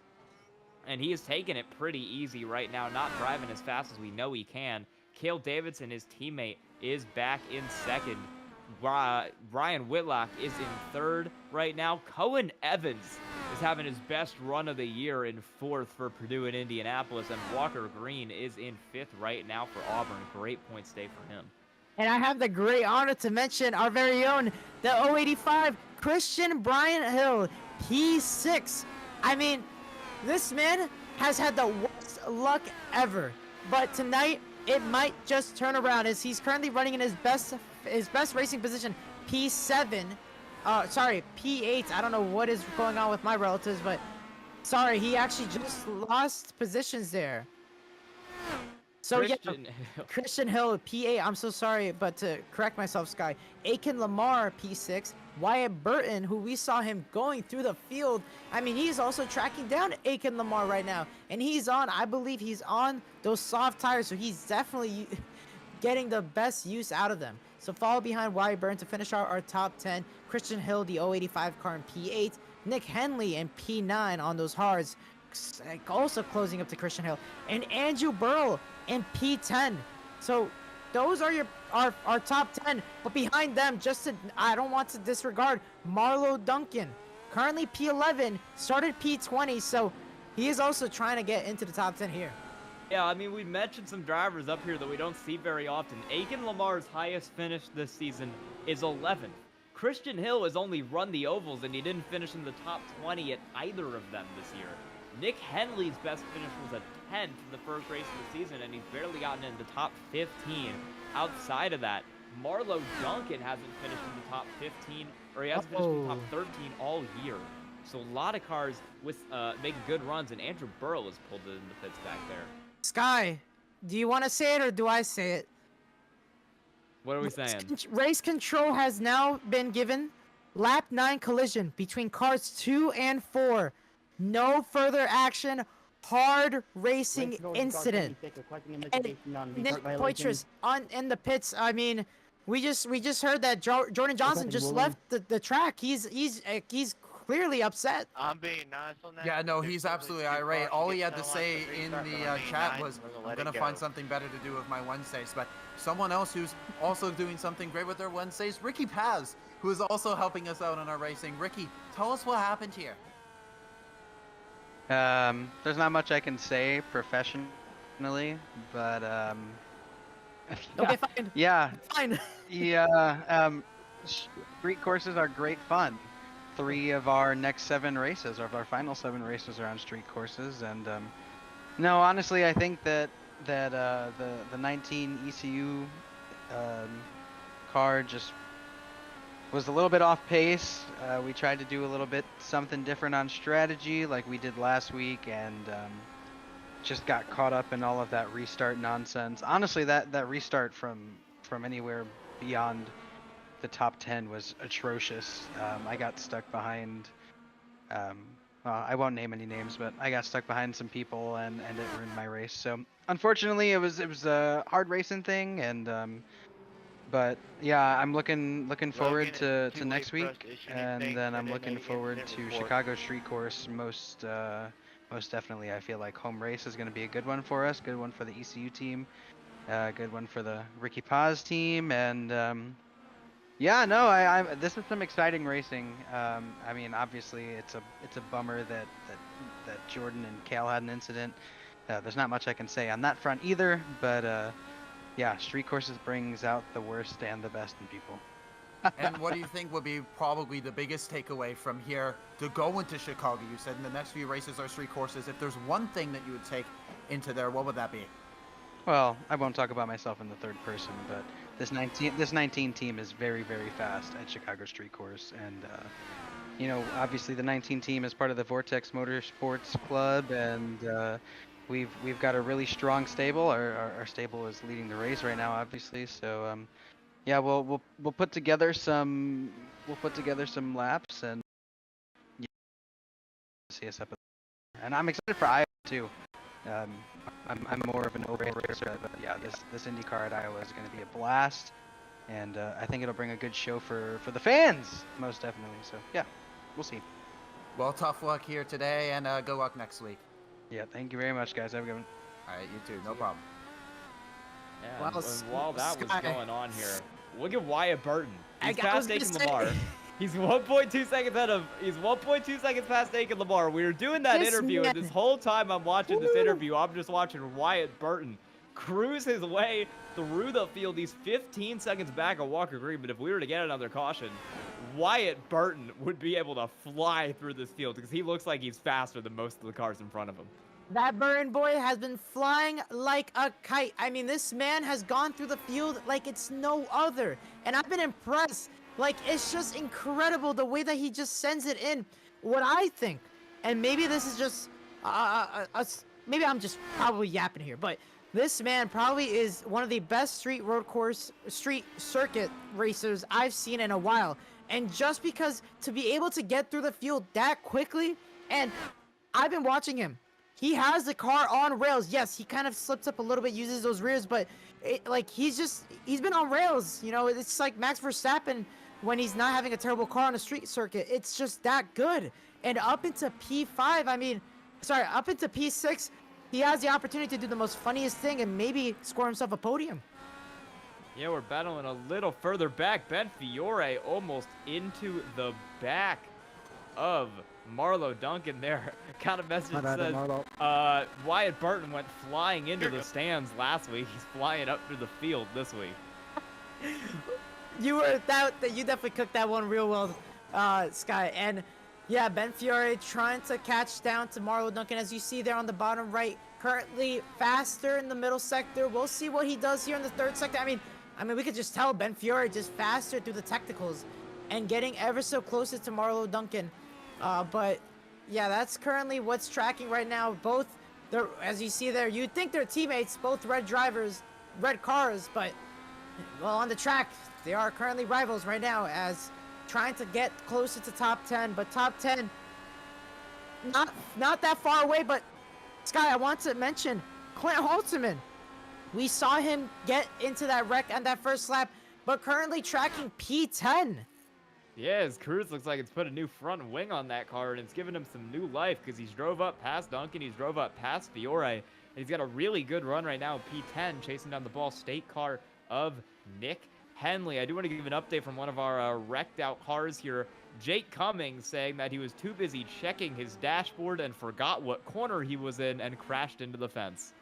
and he is taking it pretty easy right now, not driving as fast as we know he can. Cale Davidson, his teammate, is back in second. Ryan Whitlock is in third right now. Cohen Evans is having his best run of the year in fourth for Purdue and Indianapolis, and Walker Green is in fifth right now for Auburn. Great points day for him. And I have the great honor to mention our very own, the 085, Christian Bryant Hill, P6. I mean, this man has had the worst luck ever, but tonight it might just turn around as he's currently running in his best racing position, P7. Sorry, P8. I don't know what is going on with my relatives, but sorry, he actually just lost positions there. So Christian Hill, P8. I'm so sorry, but to correct myself, Sky. Aiken Lamar, P6. Wyatt Burton, who we saw him going through the field. I mean, he's also tracking down Aiken Lamar right now. And he's on, I believe he's on those soft tires, so he's definitely getting the best use out of them. So follow behind Wyatt Burton to finish our top 10. Christian Hill, the 085 car in P8. Nick Henley in P9 on those hards, also closing up to Christian Hill. And Andrew Burrell in P10. So those are our top 10, but behind them, I don't want to disregard Marlo Duncan, currently P11, started P20, so he is also trying to get into the top 10 here. Yeah, I mean, we mentioned some drivers up here that we don't see very often. Aiken Lamar's highest finish this season is 11th. Christian Hill has only run the ovals, and he didn't finish in the top 20 at either of them this year. Nick Henley's best finish was a 10th in the first race of the season, and he's barely gotten in the top 15. Outside of that, Marlo Duncan hasn't finished in the top 15, or he hasn't finished in the top 13 all year. So a lot of cars with making good runs, and Andrew Burrell has pulled it in the pits back there. Sky, do you want to say it or do I say it? What are we saying? Race control has now been given. Lap 9 collision between cars 2 and 4. No further action. Hard racing incident. And Nick Poitras in the pits. I mean, we just heard that Jordan Johnson just left the track. He's clearly upset. I'm being nice on that. Yeah, no, he's absolutely irate. All he had to say in the chat was, I'm going to find something better to do with my Wednesdays. But someone else who's also doing something great with their Wednesdays, Ricky Paz, who is also helping us out on our racing. Ricky, tell us what happened here. There's not much I can say professionally, but Okay, fine. yeah, Fine. yeah. Street courses are great fun. 3 of our next 7 races, or of our final 7 races, are on street courses, and no, honestly, I think that the 19 ECU car just was a little bit off pace. We tried to do a little bit something different on strategy like we did last week, and just got caught up in all of that restart nonsense. Honestly, that restart from anywhere beyond the top 10 was atrocious. I got stuck behind, I won't name any names, but I got stuck behind some people, and it ruined my race. So unfortunately, it was a hard racing thing, and but yeah, I'm looking forward to next week, and then I'm looking forward to Chicago Street Course. Most definitely, I feel like home race is going to be a good one for us, good one for the ECU team, good one for the Ricky Paz team, and yeah, no, this is some exciting racing. I mean, obviously, it's a bummer that Jordan and Cale had an incident. There's not much I can say on that front either, but yeah, street courses brings out the worst and the best in people. And what do you think would be probably the biggest takeaway from here to go into Chicago? You said in the next few races are street courses. If there's one thing that you would take into there, what would that be? Well, I won't talk about myself in the third person, but this 19 team is very, very fast at Chicago Street Course, and you know, obviously the 19 team is part of the Vortex Motorsports Club, and we've got a really strong stable. Our stable is leading the race right now, obviously. So yeah, we'll put together some laps, and yeah, see us up. And I'm excited for Iowa too. I'm more of an overrated racer, but yeah, this IndyCar at Iowa is going to be a blast, and I think it'll bring a good show for the fans, most definitely. So yeah, we'll see. Well, tough luck here today, and good luck next week. Yeah, thank you very much, guys. Have a good one. All right, you too. No problem. Yeah, Well, and while that was Sky- going on here, look at Wyatt Burton. He's I was past gonna Aiken say- Lamar. He's 1.2 seconds ahead of. He's 1.2 seconds past Aiken Lamar. We were doing that This interview, and man- this whole time I'm watching this Woo! interview, I'm just watching Wyatt Burton cruise his way through the field. He's 15 seconds back of Walker Green, but if we were to get another caution, Wyatt Burton would be able to fly through this field because he looks like he's faster than most of the cars in front of him. That Burn boy has been flying like a kite. I mean, this man has gone through the field like it's no other. And I've been impressed. Like, it's just incredible the way that he just sends it in. What I think, and maybe this is just, maybe I'm just probably yapping here, but this man probably is one of the best street circuit racers I've seen in a while. And just because to be able to get through the field that quickly, and I've been watching him. He has the car on rails. Yes, he kind of slips up a little bit, uses those rears, but he's been on rails. You know, it's like Max Verstappen when he's not having a terrible car on a street circuit. It's just that good. And up into P5, up into P6, he has the opportunity to do the most funniest thing and maybe score himself a podium. Yeah, we're battling a little further back. Ben Fiore almost into the back of Marlo Duncan there. Kind of message says, Wyatt Burton went flying into the stands last week. He's flying up through the field this week. You definitely cooked that one real well, Sky. And yeah, Ben Fiore trying to catch down to Marlo Duncan, as you see there on the bottom right. Currently faster in the middle sector. We'll see what he does here in the third sector. I mean, we could just tell Ben Fiore just faster through the technicals and getting ever so closer to Marlo Duncan. But yeah, that's currently what's tracking right now. Both, as you see there, you'd think they're teammates, both red drivers, red cars, but well, on the track, they are currently rivals right now, as trying to get closer to top 10, but top 10, not that far away. But Sky, I want to mention Clint Halterman. We saw him get into that wreck on that first lap, but currently tracking P10. Yeah, his cruise looks like it's put a new front wing on that car, and it's given him some new life because he's drove up past Duncan, he's drove up past Fiore, and he's got a really good run right now in P10, chasing down the Ball State car of Nick Henley. I do want to give an update from one of our wrecked out cars here. Jake Cummings saying that he was too busy checking his dashboard and forgot what corner he was in and crashed into the fence.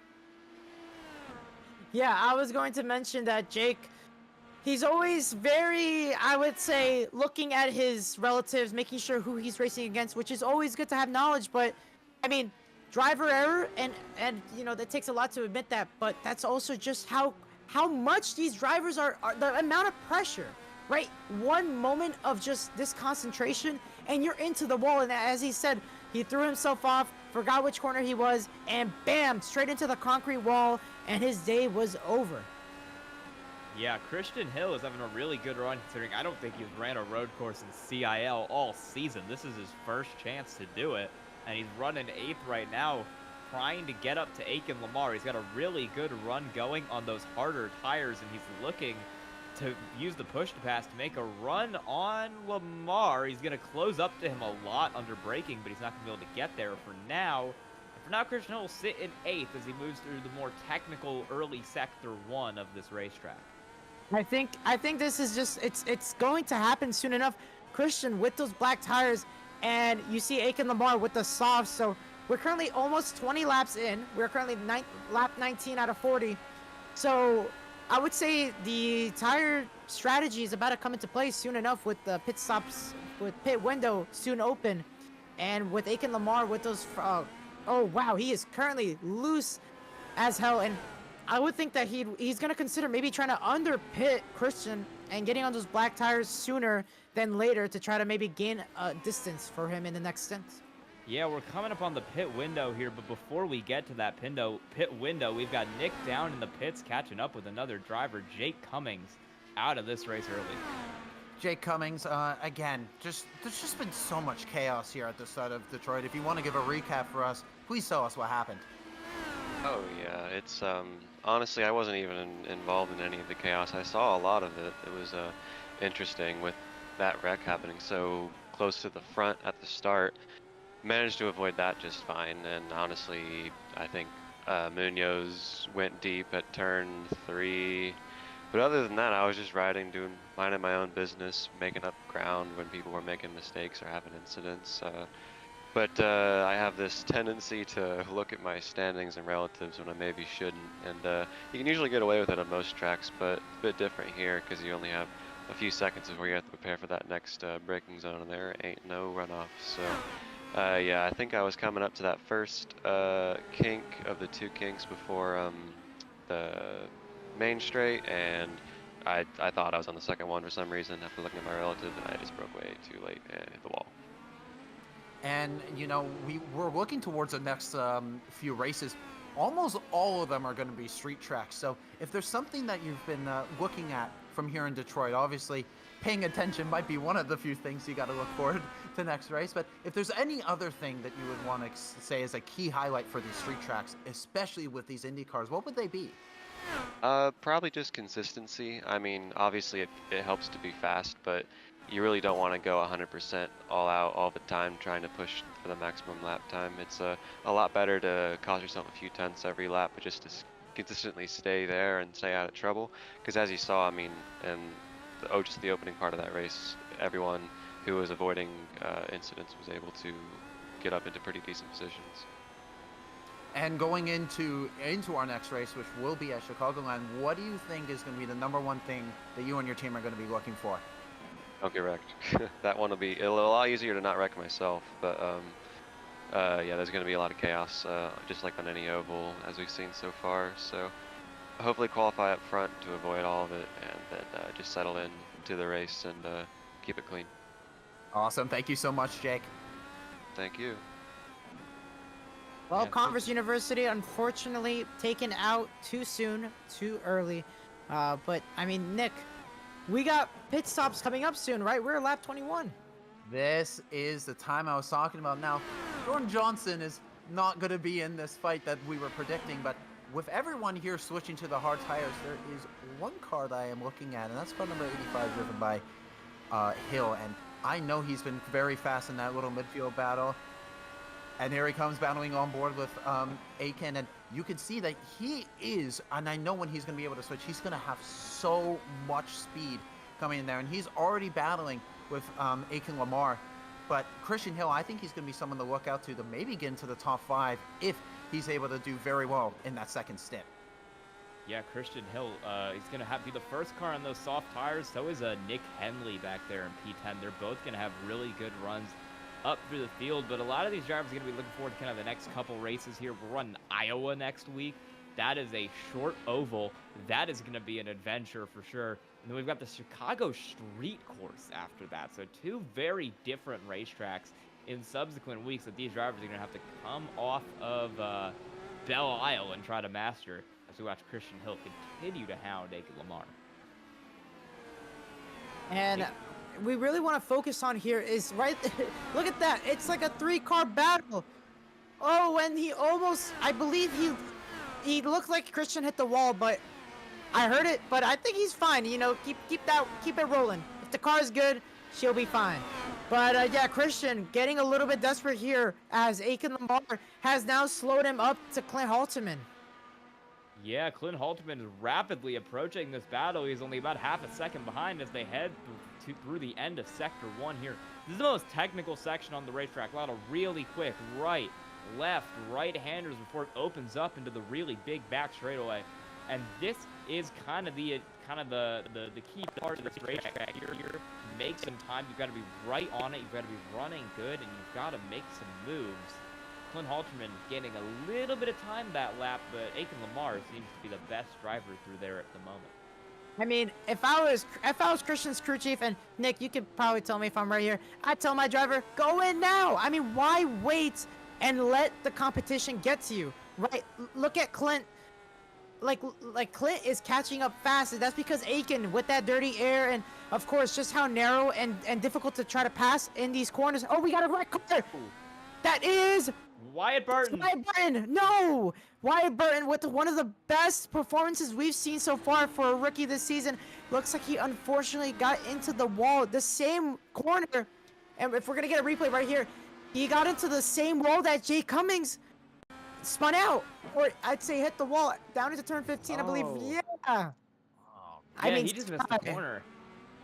Yeah, I was going to mention that Jake, he's always very, I would say, looking at his relatives, making sure who he's racing against, which is always good to have knowledge. But I mean, driver error, and you know, that takes a lot to admit that, but that's also just how much these drivers are the amount of pressure, right? One moment of just this concentration and you're into the wall. And as he said, he threw himself off, forgot which corner he was, and bam, straight into the concrete wall, and his day was over. Yeah, Christian Hill is having a really good run, considering I don't think he's ran a road course in CIL all season. This is his first chance to do it, and he's running 8th right now, trying to get up to Aiken Lamar. He's got a really good run going on those harder tires, and he's looking to use the push to pass to make a run on Lamar. He's going to close up to him a lot under braking, but he's not going to be able to get there for now. For now, Christian Hill will sit in 8th as he moves through the more technical early sector 1 of this racetrack. I think this is just, it's going to happen soon enough. Christian with those black tires, and you see Aiken Lamar with the soft. So we're currently almost 20 laps in. We're currently lap 19 out of 40. So I would say the tire strategy is about to come into play soon enough, with the pit stops, with pit window soon open, and with Aiken Lamar with those. Oh wow, he is currently loose as hell, and I would think that he's gonna consider maybe trying to under pit Christian and getting on those black tires sooner than later to try to maybe gain a distance for him in the next stint. Yeah, we're coming up on the pit window here, but before we get to that pit window, we've got Nick down in the pits catching up with another driver, Jake Cummings, out of this race early. Jake Cummings, again, there's just been so much chaos here at the start of Detroit. If you want to give a recap for us, please tell us what happened. Oh yeah, it's honestly I wasn't even involved in any of the chaos. I saw a lot of it. It was interesting with that wreck happening so close to the front at the start. managed to avoid that just fine. And honestly, I think Munoz went deep at turn 3. But other than that, I was just riding, minding my own business, making up ground when people were making mistakes or having incidents. But I have this tendency to look at my standings and relatives when I maybe shouldn't. And you can usually get away with it on most tracks, but it's a bit different here because you only have a few seconds before you have to prepare for that next braking zone, and there ain't no runoff. So yeah, I think I was coming up to that first kink of the 2 kinks before the main straight, and I thought I was on the second one for some reason after looking at my relative, and I just broke way too late and hit the wall. And, you know, we're looking towards the next few races. Almost all of them are going to be street tracks. So if there's something that you've been looking at from here in Detroit, obviously paying attention might be one of the few things you got to look forward to next race. But if there's any other thing that you would want to say is a key highlight for these street tracks, especially with these Indy cars, what would they be? Probably just consistency. I mean, obviously it helps to be fast, but you really don't want to go 100% all out all the time trying to push for the maximum lap time. It's a lot better to cost yourself a few tenths every lap, but just to consistently stay there and stay out of trouble. Because as you saw, I mean, in just the opening part of that race, everyone who was avoiding incidents was able to get up into pretty decent positions. And going into our next race, which will be at Chicagoland, what do you think is going to be the #1 thing that you and your team are going to be looking for? Don't get wrecked. That one will be a lot easier to not wreck myself, but yeah, there's going to be a lot of chaos, just like on any oval as we've seen so far. So hopefully qualify up front to avoid all of it, and then just settle in to the race and keep it clean. Awesome. Thank you so much, Jake. Thank you. Well, Yeah, Converse University, unfortunately, taken out too soon, too early. But, I mean, Nick, we got pit stops coming up soon, right? We're at lap 21. This is the time I was talking about. Now, Jordan Johnson is not going to be in this fight that we were predicting, but with everyone here switching to the hard tires, there is one car that I am looking at, and that's car number 85 driven by Hill. And I know he's been very fast in that little midfield battle. And here he comes battling on board with Aiken, and you can see that he is, and I know when he's going to be able to switch, he's going to have so much speed coming in there, and he's already battling with Aiken Lamar. But Christian Hill, I think he's going to be someone to look out to maybe get into the top 5 if he's able to do very well in that second stint. Yeah, Christian Hill, he's going to be the first car on those soft tires. So is Nick Henley back there in P10. They're both going to have really good runs up through the field, but a lot of these drivers are going to be looking forward to kind of the next couple races here. We're running Iowa next week. That is a short oval. That is going to be an adventure for sure. And then we've got the Chicago Street Course after that. So 2 very different racetracks in subsequent weeks that these drivers are going to have to come off of Belle Isle and try to master as we watch Christian Hill continue to hound Aiken Lamar. And we really want to focus on here is right. Look at that. It's like a 3-car battle. Oh, and he almost, I believe he looked like Christian hit the wall, but I heard it, but I think he's fine. You know, keep it rolling. If the car is good, she'll be fine. But yeah, Christian getting a little bit desperate here as Aiken Lamar has now slowed him up to Clint Halterman. Yeah, Clint Halterman is rapidly approaching this battle. He's only about half a second behind as they head through the end of Sector 1 here. This is the most technical section on the racetrack. A lot of really quick right, left, right-handers before it opens up into the really big back straightaway. And this is kind of the key part of this racetrack. You're make some time. You've got to be right on it. You've got to be running good, and you've got to make some moves. Clint Halterman gaining a little bit of time that lap, but Aiken Lamar seems to be the best driver through there at the moment. I mean, if I was Christian's crew chief, and Nick, you could probably tell me if I'm right here, I'd tell my driver, go in now. I mean, why wait and let the competition get to you, right? Look at Clint. Like Clint is catching up fast. That's because Aiken with that dirty air and of course just how narrow and difficult to try to pass in these corners. Oh, we got a red car. That is Wyatt Burton. Wyatt Burton. No, Wyatt Burton with one of the best performances we've seen so far for a rookie this season. Looks like he unfortunately got into the wall, the same corner. And if we're gonna get a replay right here, he got into the same wall that Jay Cummings spun out, or I'd say hit the wall down into turn 15, I believe. Oh. Yeah. Oh, I yeah, mean, he just missed the Sky, corner.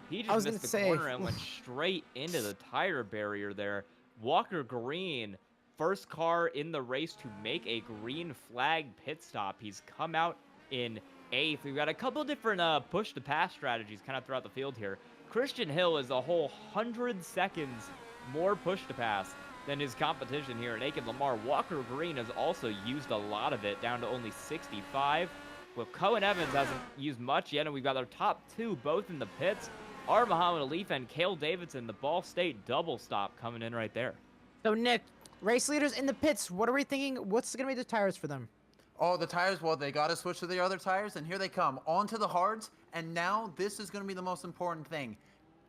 He I was just missed gonna the say, corner and went straight into the tire barrier there. Walker Green, first car in the race to make a green flag pit stop. He's come out in 8th. We've got a couple different push-to-pass strategies kind of throughout the field here. Christian Hill is a whole 100 seconds more push-to-pass than his competition here in Aiken Lamar. Walker Green has also used a lot of it, down to only 65. Well, Cohen Evans hasn't used much yet, and we've got our top 2 both in the pits. R. Muhammad Alif and Cale Davidson, the Ball State double stop coming in right there. so Nick, race leaders in the pits, what are we thinking? What's gonna be the tires for them? Oh, the tires, well, they got to switch to the other tires, and here they come, onto the hards, and now this is going to be the most important thing.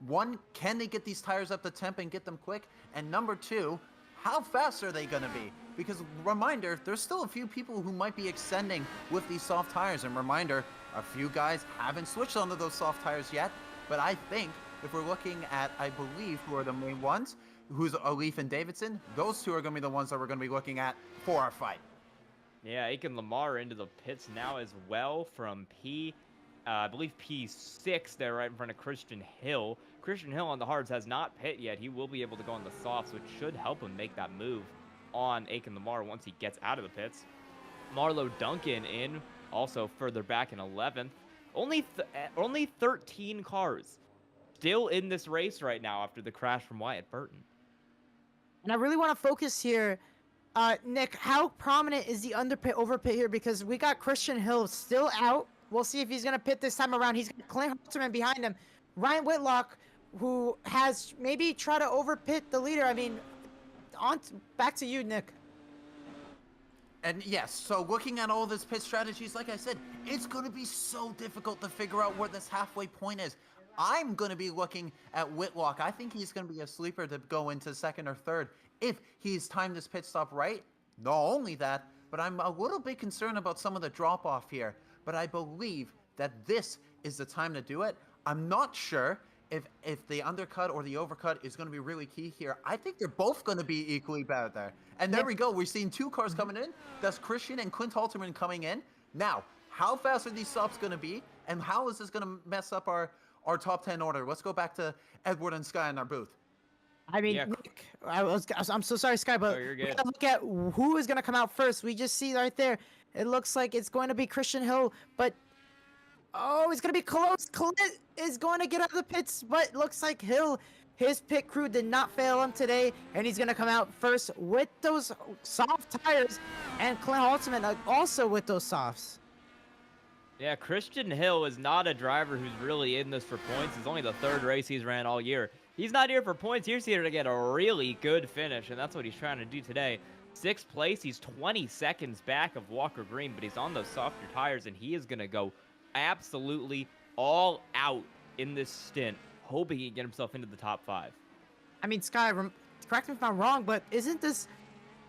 One, can they get these tires up to temp and get them quick? And number 2, how fast are they going to be? Because, reminder, there's still a few people who might be extending with these soft tires, and reminder, a few guys haven't switched onto those soft tires yet, but I think if we're looking at, I believe, who are the main ones, who's Alif and Davidson, those 2 are going to be the ones that we're going to be looking at for our fight. Yeah, Aiken Lamar into the pits now as well from I believe P6 there right in front of Christian Hill. Christian Hill on the hards has not pit yet. He will be able to go on the softs, which should help him make that move on Aiken Lamar once he gets out of the pits. Marlo Duncan in, also further back in 11th. Only 13 cars still in this race right now after the crash from Wyatt Burton. And I really want to focus here, Nick, how prominent is the underpit overpit here? Because we got Christian Hill still out. We'll see if he's going to pit this time around. He's got Clint Halterman behind him. Ryan Whitlock, who has maybe tried to overpit the leader. I mean, back to you, Nick. And yes, so looking at all this pit strategies, like I said, it's going to be so difficult to figure out where this halfway point is. I'm going to be looking at Whitlock. I think he's going to be a sleeper to go into 2nd or 3rd if he's timed this pit stop right. Not only that, but I'm a little bit concerned about some of the drop-off here. But I believe that this is the time to do it. I'm not sure if the undercut or the overcut is going to be really key here. I think they're both going to be equally bad there. And there we go. We're seeing 2 cars coming in. That's Christian and Clint Halterman coming in. Now, how fast are these stops going to be? And how is this going to mess up our top 10 order? Let's go back to Edward and Sky in our booth. I mean, Yeah. Nick, I'm so sorry, Sky, but you're we good. gotta look at who is going to come out first. We just see right there. It looks like it's going to be Christian Hill, but oh, it's going to be close. Clint is going to get out of the pits, but looks like Hill, his pit crew did not fail him today, and he's going to come out first with those soft tires, and Clint Halterman also with those softs. Yeah, Christian Hill is not a driver who's really in this for points. It's only the 3rd race he's ran all year. He's not here for points. He's here to get a really good finish, and that's what he's trying to do today. 6th place, he's 20 seconds back of Walker Green, but he's on those softer tires, and he is going to go absolutely all out in this stint, hoping he can get himself into the top 5. I mean, Sky, correct me if I'm wrong, but isn't this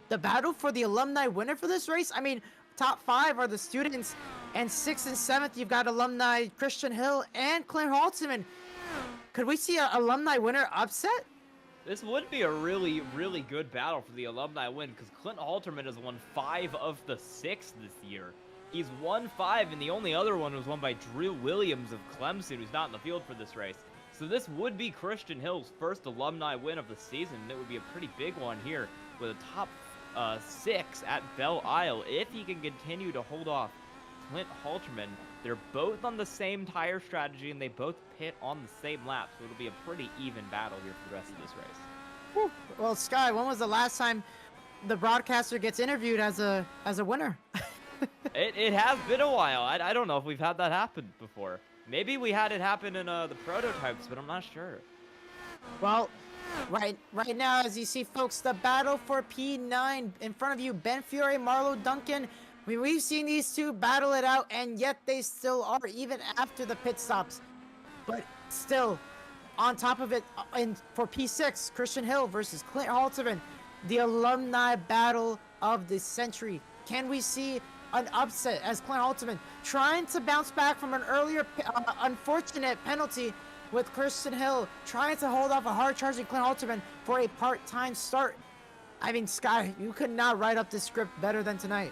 the battle for the alumni winner for this race? I mean, top 5 are the students, and 6th and 7th, you've got alumni Christian Hill and Clint Halterman. Could we see an alumni winner upset? This would be a really, really good battle for the alumni win, because Clint Halterman has won 5 of the 6 this year. He's won 5, and the only other one was won by Drew Williams of Clemson, who's not in the field for this race. So this would be Christian Hill's first alumni win of the season, and it would be a pretty big one here with a top 6 at Belle Isle if he can continue to hold off Clint Halterman. They're both on the same tire strategy, and they both pit on the same lap, so it'll be a pretty even battle here for the rest of this race. Whew. Well, Sky, when was the last time the broadcaster gets interviewed as a winner? It has been a while. I don't know if we've had that happen before. Maybe we had it happen in the prototypes, but I'm not sure. Well, right now, as you see, folks, the battle for P9 in front of you, Ben Fiore, Marlo Duncan. We've seen these 2 battle it out, and yet they still are, even after the pit stops. But still, on top of it, and for P6, Christian Hill versus Clint Halterman, the alumni battle of the century. Can we see an upset as Clint Halterman trying to bounce back from an earlier unfortunate penalty, with Christian Hill trying to hold off a hard-charging Clint Halterman for a part-time start? I mean, Sky, you could not write up this script better than tonight.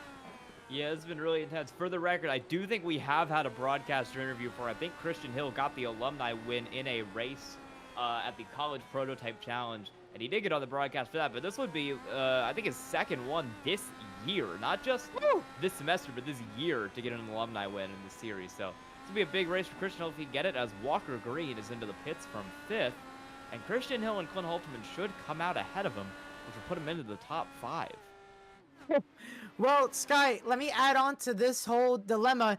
Yeah, it's been really intense. For the record, I do think we have had a broadcaster interview for, I think Christian Hill got the alumni win in a race at the College Prototype Challenge, and he did get on the broadcast for that, but this would be, I think, his second one this year. Not just this semester, but this year to get an alumni win in the series. So this would be a big race for Christian Hill if he can get it, as Walker Green is into the pits from 5th, and Christian Hill and Clint Halterman should come out ahead of him, which will put him into the top 5. Well, Sky, let me add on to this whole dilemma,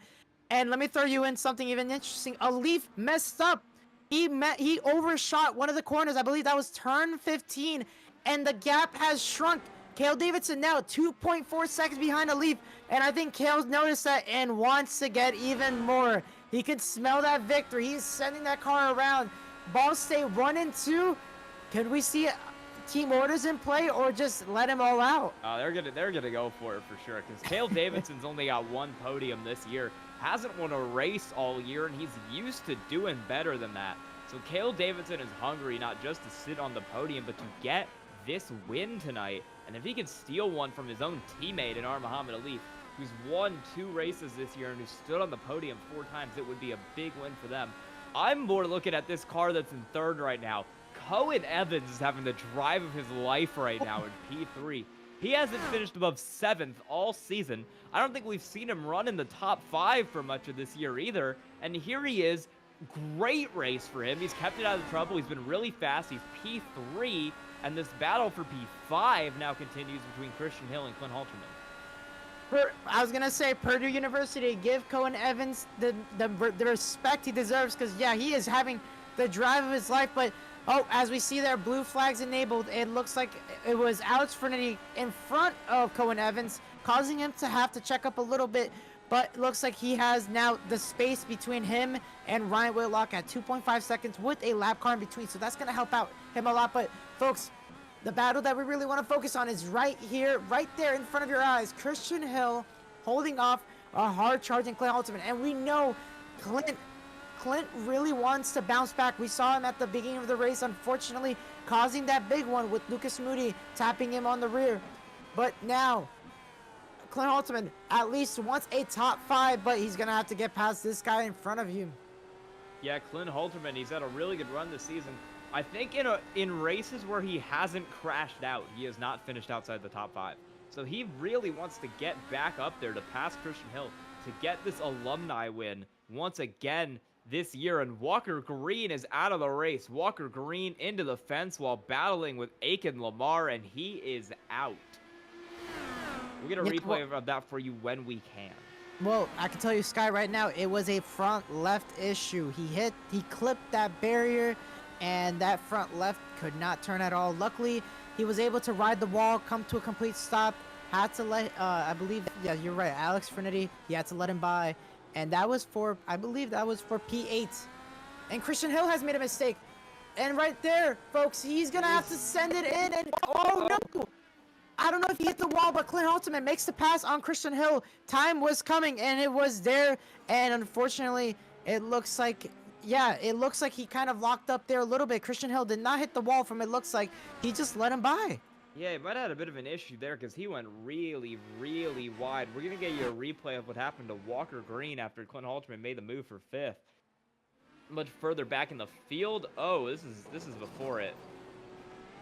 and let me throw you in something even interesting. A Leaf messed up. He overshot one of the corners. I believe that was turn 15, and the gap has shrunk. Cale Davidson now 2.4 seconds behind a Leaf, and I think Cale's noticed that and wants to get even more. He can smell that victory. He's sending that car around. Ball stay 1 and 2. Can we see team orders in play, or just let him all out? They're gonna go for it for sure, because Cale Davidson's only got 1 podium this year, hasn't won a race all year, and he's used to doing better than that. So Cale Davidson is hungry not just to sit on the podium, but to get this win tonight. And if he can steal one from his own teammate in Muhammad Ali, who's won 2 races this year and who stood on the podium 4 times, it would be a big win for them. I'm more looking at this car that's in 3rd right now. Cohen Evans is having the drive of his life right now in P3. He hasn't finished above 7th all season. I don't think we've seen him run in the top 5 for much of this year either. And here he is. Great race for him. He's kept it out of trouble. He's been really fast. He's P3. And this battle for P5 now continues between Christian Hill and Clint Halterman. I was gonna say, Purdue University, give Cohen Evans the respect he deserves, because yeah, he is having the drive of his life. But as we see there, blue flags enabled. It looks like it was Alex Frenedy in front of Cohen Evans, causing him to have to check up a little bit. But it looks like he has now the space between him and Ryan Whitlock at 2.5 seconds with a lap car in between. So that's going to help out him a lot. But folks, the battle that we really want to focus on is right here, right there in front of your eyes. Christian Hill holding off a hard-charging Clint Halterman. And we know Clint really wants to bounce back. We saw him at the beginning of the race, unfortunately, causing that big one with Lucas Moody tapping him on the rear. But now, Clint Halterman at least wants a top 5, but he's going to have to get past this guy in front of him. Yeah, Clint Halterman, he's had a really good run this season. I think in races where he hasn't crashed out, he has not finished outside the top 5. So he really wants to get back up there to pass Christian Hill to get this alumni win once again this year. And Walker Green is out of the race. Walker Green into the fence while battling with Aiken Lamar, and he is out. We'll get a replay of that for you when we can. Well, I can tell you, Sky, right now, it was a front left issue. He clipped that barrier, and that front left could not turn at all. Luckily, he was able to ride the wall, come to a complete stop, had to let, I believe, yeah, you're right, Alex Frenedy, he had to let him by, and that was for, I believe that was for P8. And Christian Hill has made a mistake. And right there, folks, he's going to have to send it in, and oh no! I don't know if he hit the wall, but Clint Halterman makes the pass on Christian Hill. Time was coming, and it was there. And unfortunately, it looks like, yeah, it looks like he kind of locked up there a little bit. Christian Hill did not hit the wall from it looks like. He just let him by. Yeah, he might have had a bit of an issue there because he went really, really wide. We're going to get you a replay of what happened to Walker Green after Clint Halterman made the move for 5th. Much further back in the field. Oh, this is before it.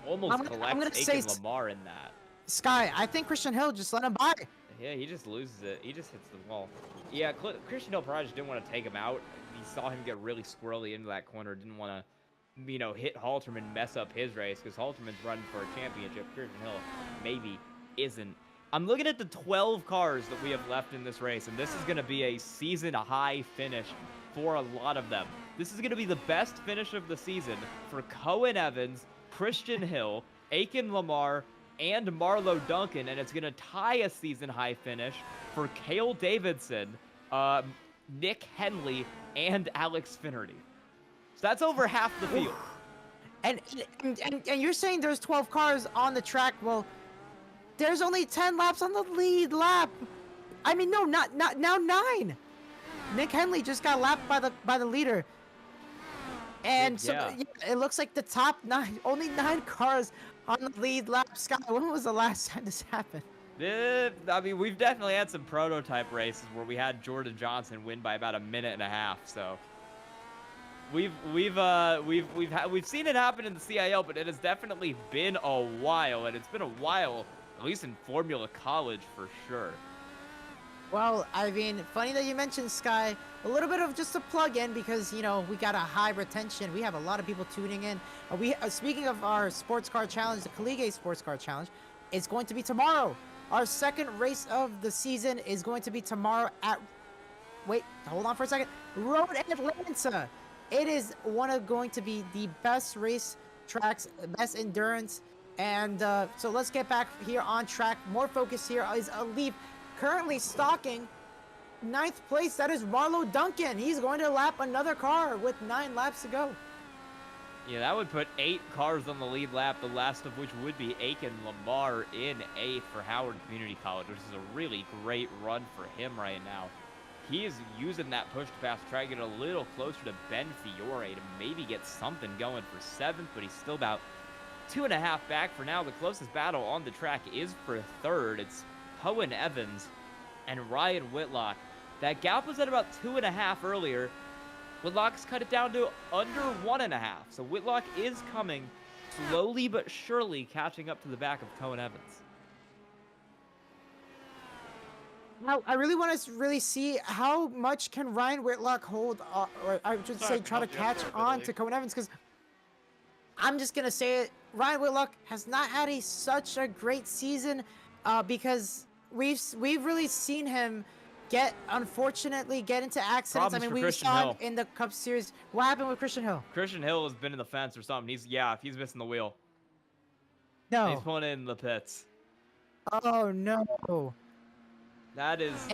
Almost collects Aiken Lamar in that. Sky, I think Christian Hill just let him by. Yeah, he just loses it. He just hits the wall. Yeah, Christian Hill probably just didn't want to take him out. He saw him get really squirrely into that corner. Didn't want to, you know, hit Halterman, mess up his race, because Halterman's running for a championship. Christian Hill maybe isn't. I'm looking at the 12 cars that we have left in this race, and this is going to be a season-high finish for a lot of them. This is going to be the best finish of the season for Cohen Evans, Christian Hill, Aiken Lamar, and Marlo Duncan, and it's going to tie a season-high finish for Cale Davidson, Nick Henley, and Alex Finnerty. So that's over half the field. And you're saying there's 12 cars on the track. Well, there's only 10 laps on the lead lap. I mean, no, not now 9. Nick Henley just got lapped by the leader. And so yeah. It looks like the top 9, only 9 cars on the lead lap. Scott, when was the last time this happened? I mean, we've definitely had some prototype races where we had Jordan Johnson win by about a minute and a half. So we've seen it happen in the CIL, but it has definitely been a while, and it's been a while, at least in Formula College for sure. Well, I mean, funny that you mentioned Sky. A little bit of just a plug-in because, you know, we got a high retention. We have a lot of people tuning in. Speaking of our sports car challenge, the Collegiate sports car challenge, it's going to be tomorrow. Our second race of the season is going to be tomorrow at, wait, hold on for a second, Road Atlanta. It is going to be the best race tracks, best endurance. And so let's get back here on track. More focus here is Alif. Currently stalking 9th place. That is Marlo Duncan. He's going to lap another car with 9 laps to go. Yeah, that would put 8 cars on the lead lap, the last of which would be Aiken Lamar in 8th for Howard Community College, which is a really great run for him right now. He is using that push to pass, trying to get a little closer to Ben Fiore to maybe get something going for 7th, but he's still about 2.5 back for now. The closest battle on the track is for 3rd. It's Cohen Evans and Ryan Whitlock. That gap was at about 2.5 earlier. Whitlock's cut it down to under 1.5. So Whitlock is coming slowly but surely, catching up to the back of Cohen Evans. Now, I really want to really see how much can Ryan Whitlock hold, or I should say try to catch on to Cohen Evans, because I'm just going to say it. Ryan Whitlock has not had such a great season because we've really seen him unfortunately get into accidents. Problems I mean, for we Christian saw Hill. it in the Cup Series. What happened with Christian Hill? Christian Hill has been in the fence or something. He's missing the wheel. No. He's pulling in the pits. Oh no. That is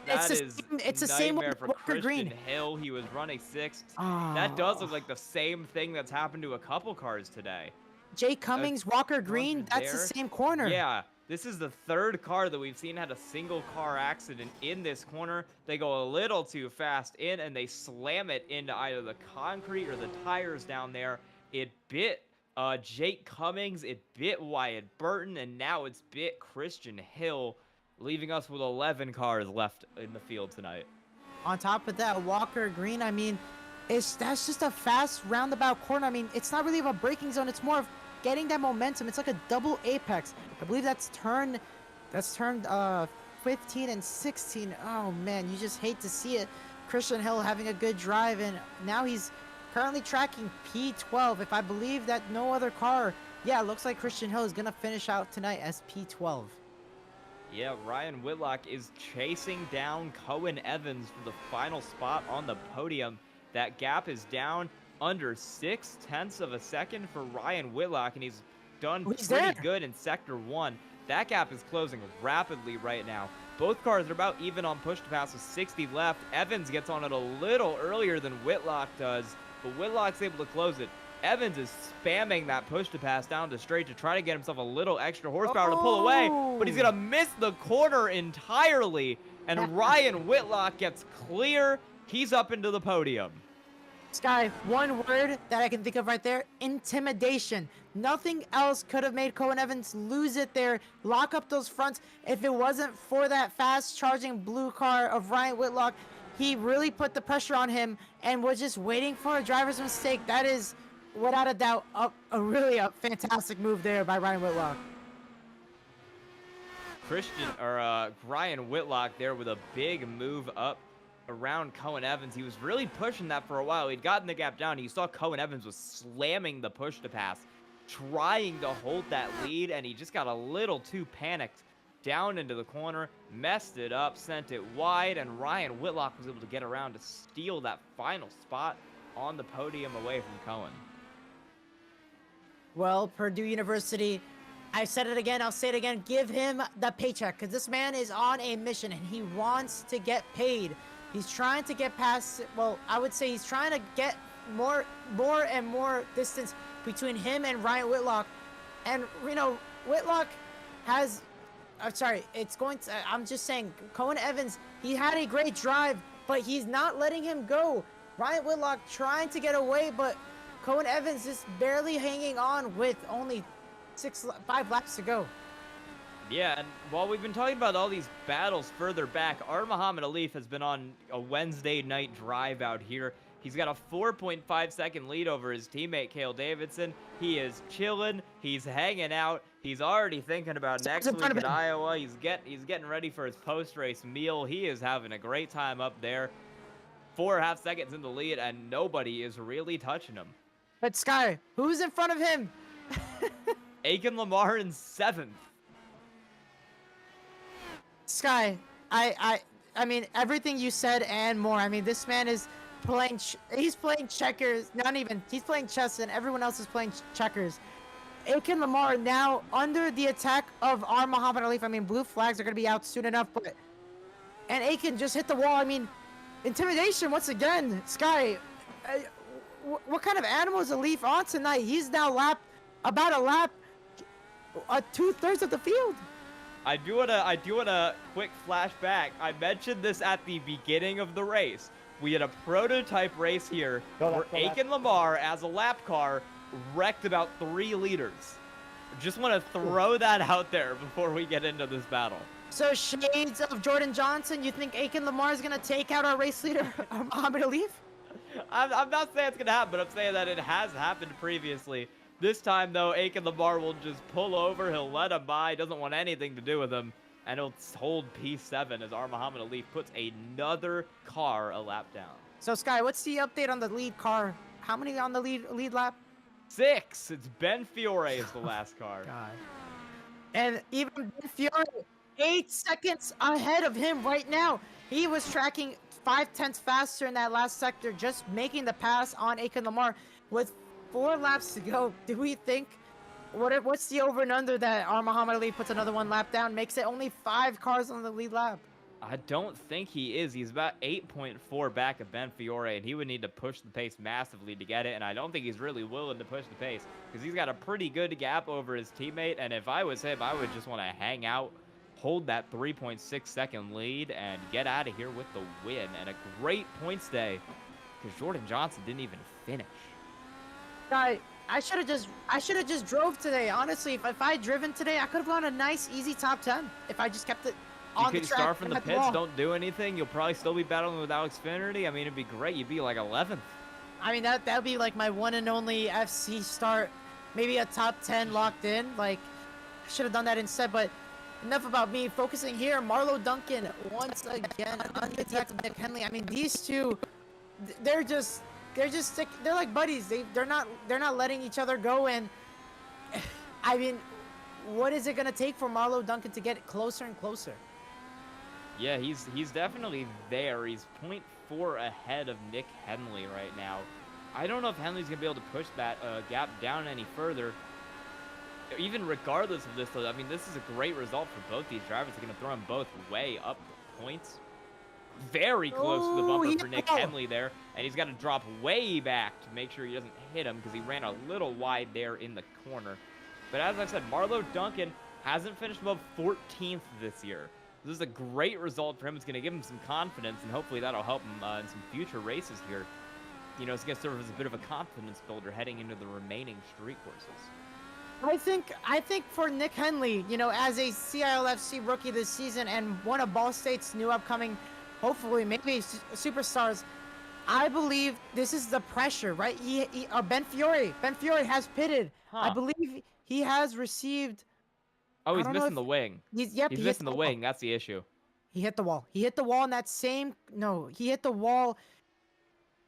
it's the same nightmare with for Walker Christian Green. Hill. He was running 6th. Oh. That does look like the same thing that's happened to a couple cars today. Jay Cummings, Walker Green, that's the same corner. Yeah, this is the 3rd car that we've seen had a single car accident in this corner. They go a little too fast in and they slam it into either the concrete or the tires down there. It bit Jake Cummings, it bit Wyatt Burton, and now it's bit Christian Hill, leaving us with 11 cars left in the field tonight. On top of that, Walker Green, I mean, that's just a fast roundabout corner. I mean, it's not really of a braking zone. It's more of getting that momentum. It's like a double apex. I believe that's turned 15 and 16. Oh man, you just hate to see it. Christian Hill having a good drive, and now he's currently tracking P12. If I believe that no other car, yeah, it looks like Christian Hill is gonna finish out tonight as P12. Yeah, Ryan Whitlock is chasing down Cohen Evans for the final spot on the podium. That gap is down under 0.6 of a second for Ryan Whitlock, and he's done pretty good in Sector 1. That gap is closing rapidly right now. Both cars are about even on push to pass with 60 left. Evans gets on it a little earlier than Whitlock does, but Whitlock's able to close it. Evans is spamming that push to pass down to straight to try to get himself a little extra horsepower to pull away, but he's going to miss the corner entirely, and Ryan Whitlock gets clear. He's up into the podium. Sky, one word that I can think of right there: intimidation. Nothing else could have made Cohen Evans lose it there, lock up those fronts. If it wasn't for that fast charging blue car of Ryan Whitlock, he really put the pressure on him and was just waiting for a driver's mistake. That is, without a doubt, a fantastic move there by Ryan Whitlock. Ryan Whitlock there with a big move up around Cohen Evans. He was really pushing that for a while. He'd gotten the gap down. You saw Cohen Evans was slamming the push to pass, trying to hold that lead, and he just got a little too panicked down into the corner, messed it up, sent it wide, and Ryan Whitlock was able to get around to steal that final spot on the podium away from Cohen. Well, Purdue University, I said it again, I'll say it again, give him the paycheck, because this man is on a mission and he wants to get paid. He's trying to get past, well, I would say he's trying to get more and more distance between him and Ryan Whitlock. And, you know, Whitlock has, I'm just saying, Cohen Evans, he had a great drive, but he's not letting him go. Ryan Whitlock trying to get away, but Cohen Evans is barely hanging on with only 5 laps to go. Yeah, and while we've been talking about all these battles further back, our Muhammad Alif has been on a Wednesday night drive out here. He's got a 4.5 second lead over his teammate, Cale Davidson. He is chilling. He's hanging out. He's already thinking about next week in Iowa. He's getting ready for his post-race meal. He is having a great time up there. 4.5 seconds in the lead, and nobody is really touching him. But Sky, who's in front of him? Aiken Lamar in 7th. Sky, I mean everything you said and more. I mean this man is playing. He's playing checkers. He's playing chess, and everyone else is playing checkers. Aiken Lamar now under the attack of our Muhammad Alif. I mean blue flags are gonna be out soon enough, and Aiken just hit the wall. I mean intimidation once again. Sky, what kind of animal is Alif on tonight? He's now about a lap, 2/3 of the field. I do wanna quick flashback. I mentioned this at the beginning of the race. We had a prototype race here where Aiken Lamar, as a lap car, wrecked about 3 liters. Just want to throw that out there before we get into this battle. So shades of Jordan Johnson, you think Aiken Lamar is gonna take out our race leader, Muhammad Alif? I'm not saying it's gonna happen, but I'm saying that it has happened previously. This time, though, Aiken Lamar will just pull over. He'll let him by. Doesn't want anything to do with him. And he'll hold P7 as our Muhammad Alif puts another car a lap down. So, Sky, what's the update on the lead car? How many on the lead lap? 6. It's Ben Fiore is the last car. God. And even Ben Fiore, 8 seconds ahead of him right now. He was tracking 5/10 faster in that last sector, just making the pass on Aiken Lamar with 4 laps to go. Do we think what's the over and under that our Muhammad Ali puts another 1 lap down, makes it only 5 cars on the lead lap? I don't think he is. He's about 8.4 back of Ben Fiore, and he would need to push the pace massively to get it, and I don't think he's really willing to push the pace because he's got a pretty good gap over his teammate, and if I was him, I would just want to hang out, hold that 3.6 second lead, and get out of here with the win, and a great points day because Jordan Johnson didn't even finish. Guy, I should have just drove today. Honestly, if I driven today, I could have gone a nice, easy top 10 if I just kept it on the track. You could start from the pits, don't do anything. You'll probably still be battling with Alex Finnerty. I mean, it'd be great. You'd be like 11th. I mean, that'd be like my one and only FC start. Maybe a top 10 locked in. Like, I should have done that instead. But enough about me. Focusing here, Marlo Duncan once again on the attack of Nick Henley. I mean, these two, they're like buddies. They're not letting each other go. And I mean, what is it gonna take for Marlo Duncan to get closer and closer? Yeah, he's definitely there. He's 0.4 ahead of Nick Henley right now. I don't know if Henley's gonna be able to push that gap down any further. Even regardless of this, though, I mean, this is a great result for both these drivers. They're gonna throw them both way up the points. Very close to the bumper for Nick Henley there, and he's got to drop way back to make sure he doesn't hit him because he ran a little wide there in the corner. But as I said, Marlo Duncan hasn't finished above 14th this year. This is a great result for him. It's going to give him some confidence, and hopefully that'll help him in some future races here. You know, it's going to serve as a bit of a confidence builder heading into the remaining street courses. I think for Nick Henley, you know, as a CILFC rookie this season and one of Ball State's new upcoming, hopefully maybe superstars, I believe this is the pressure, right? Ben Fiore has pitted. I believe he has received. Oh, he's missing the wing. He's missing the wing. That's the issue. He hit the wall. He hit the wall in that same. No, he hit the wall.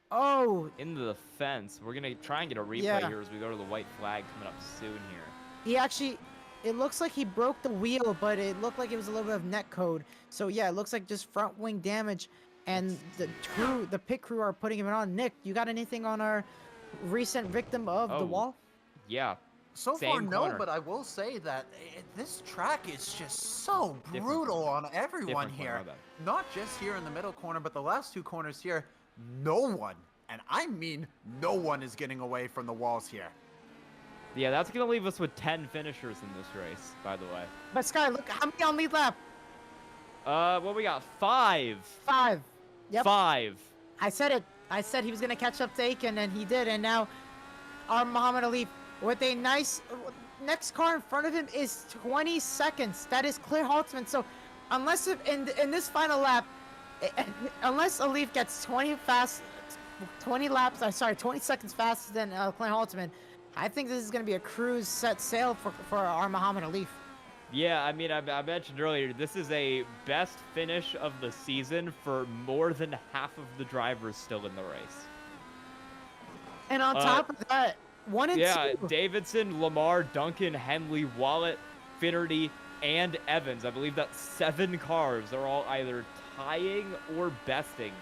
Oh. Into the fence. We're gonna try and get a replay here as we go to the white flag coming up soon here. He actually. It looks like he broke the wheel, but it looked like it was a little bit of net code. So yeah, it looks like just front wing damage, and the pit crew are putting him on. Nick, you got anything on our recent victim of the wall? Yeah. So far, no, but I will say that this track is just so brutal on everyone here. Not just here in the middle corner, but the last 2 corners here, no one, and I mean no one, is getting away from the walls here. Yeah, that's going to leave us with 10 finishers in this race, by the way. But Sky, look, how many on lead lap? Well, we got 5. 5. Yep. 5. I said it. I said he was going to catch up to Aiken, and he did. And now our Muhammad Ali with a nice next car in front of him is 20 seconds. That is Claire Haltman. So unless in this final lap, unless Alif gets 20 seconds faster than Claire Haltman, I think this is going to be a cruise set sail for our Muhammad Alif. Yeah, I mean, I mentioned earlier, this is a best finish of the season for more than half of the drivers still in the race. And on top of that, 1 and 2. Davidson, Lamar, Duncan, Henley, Wallet, Finnerty, and Evans. I believe that 7 cars are all either tying or besting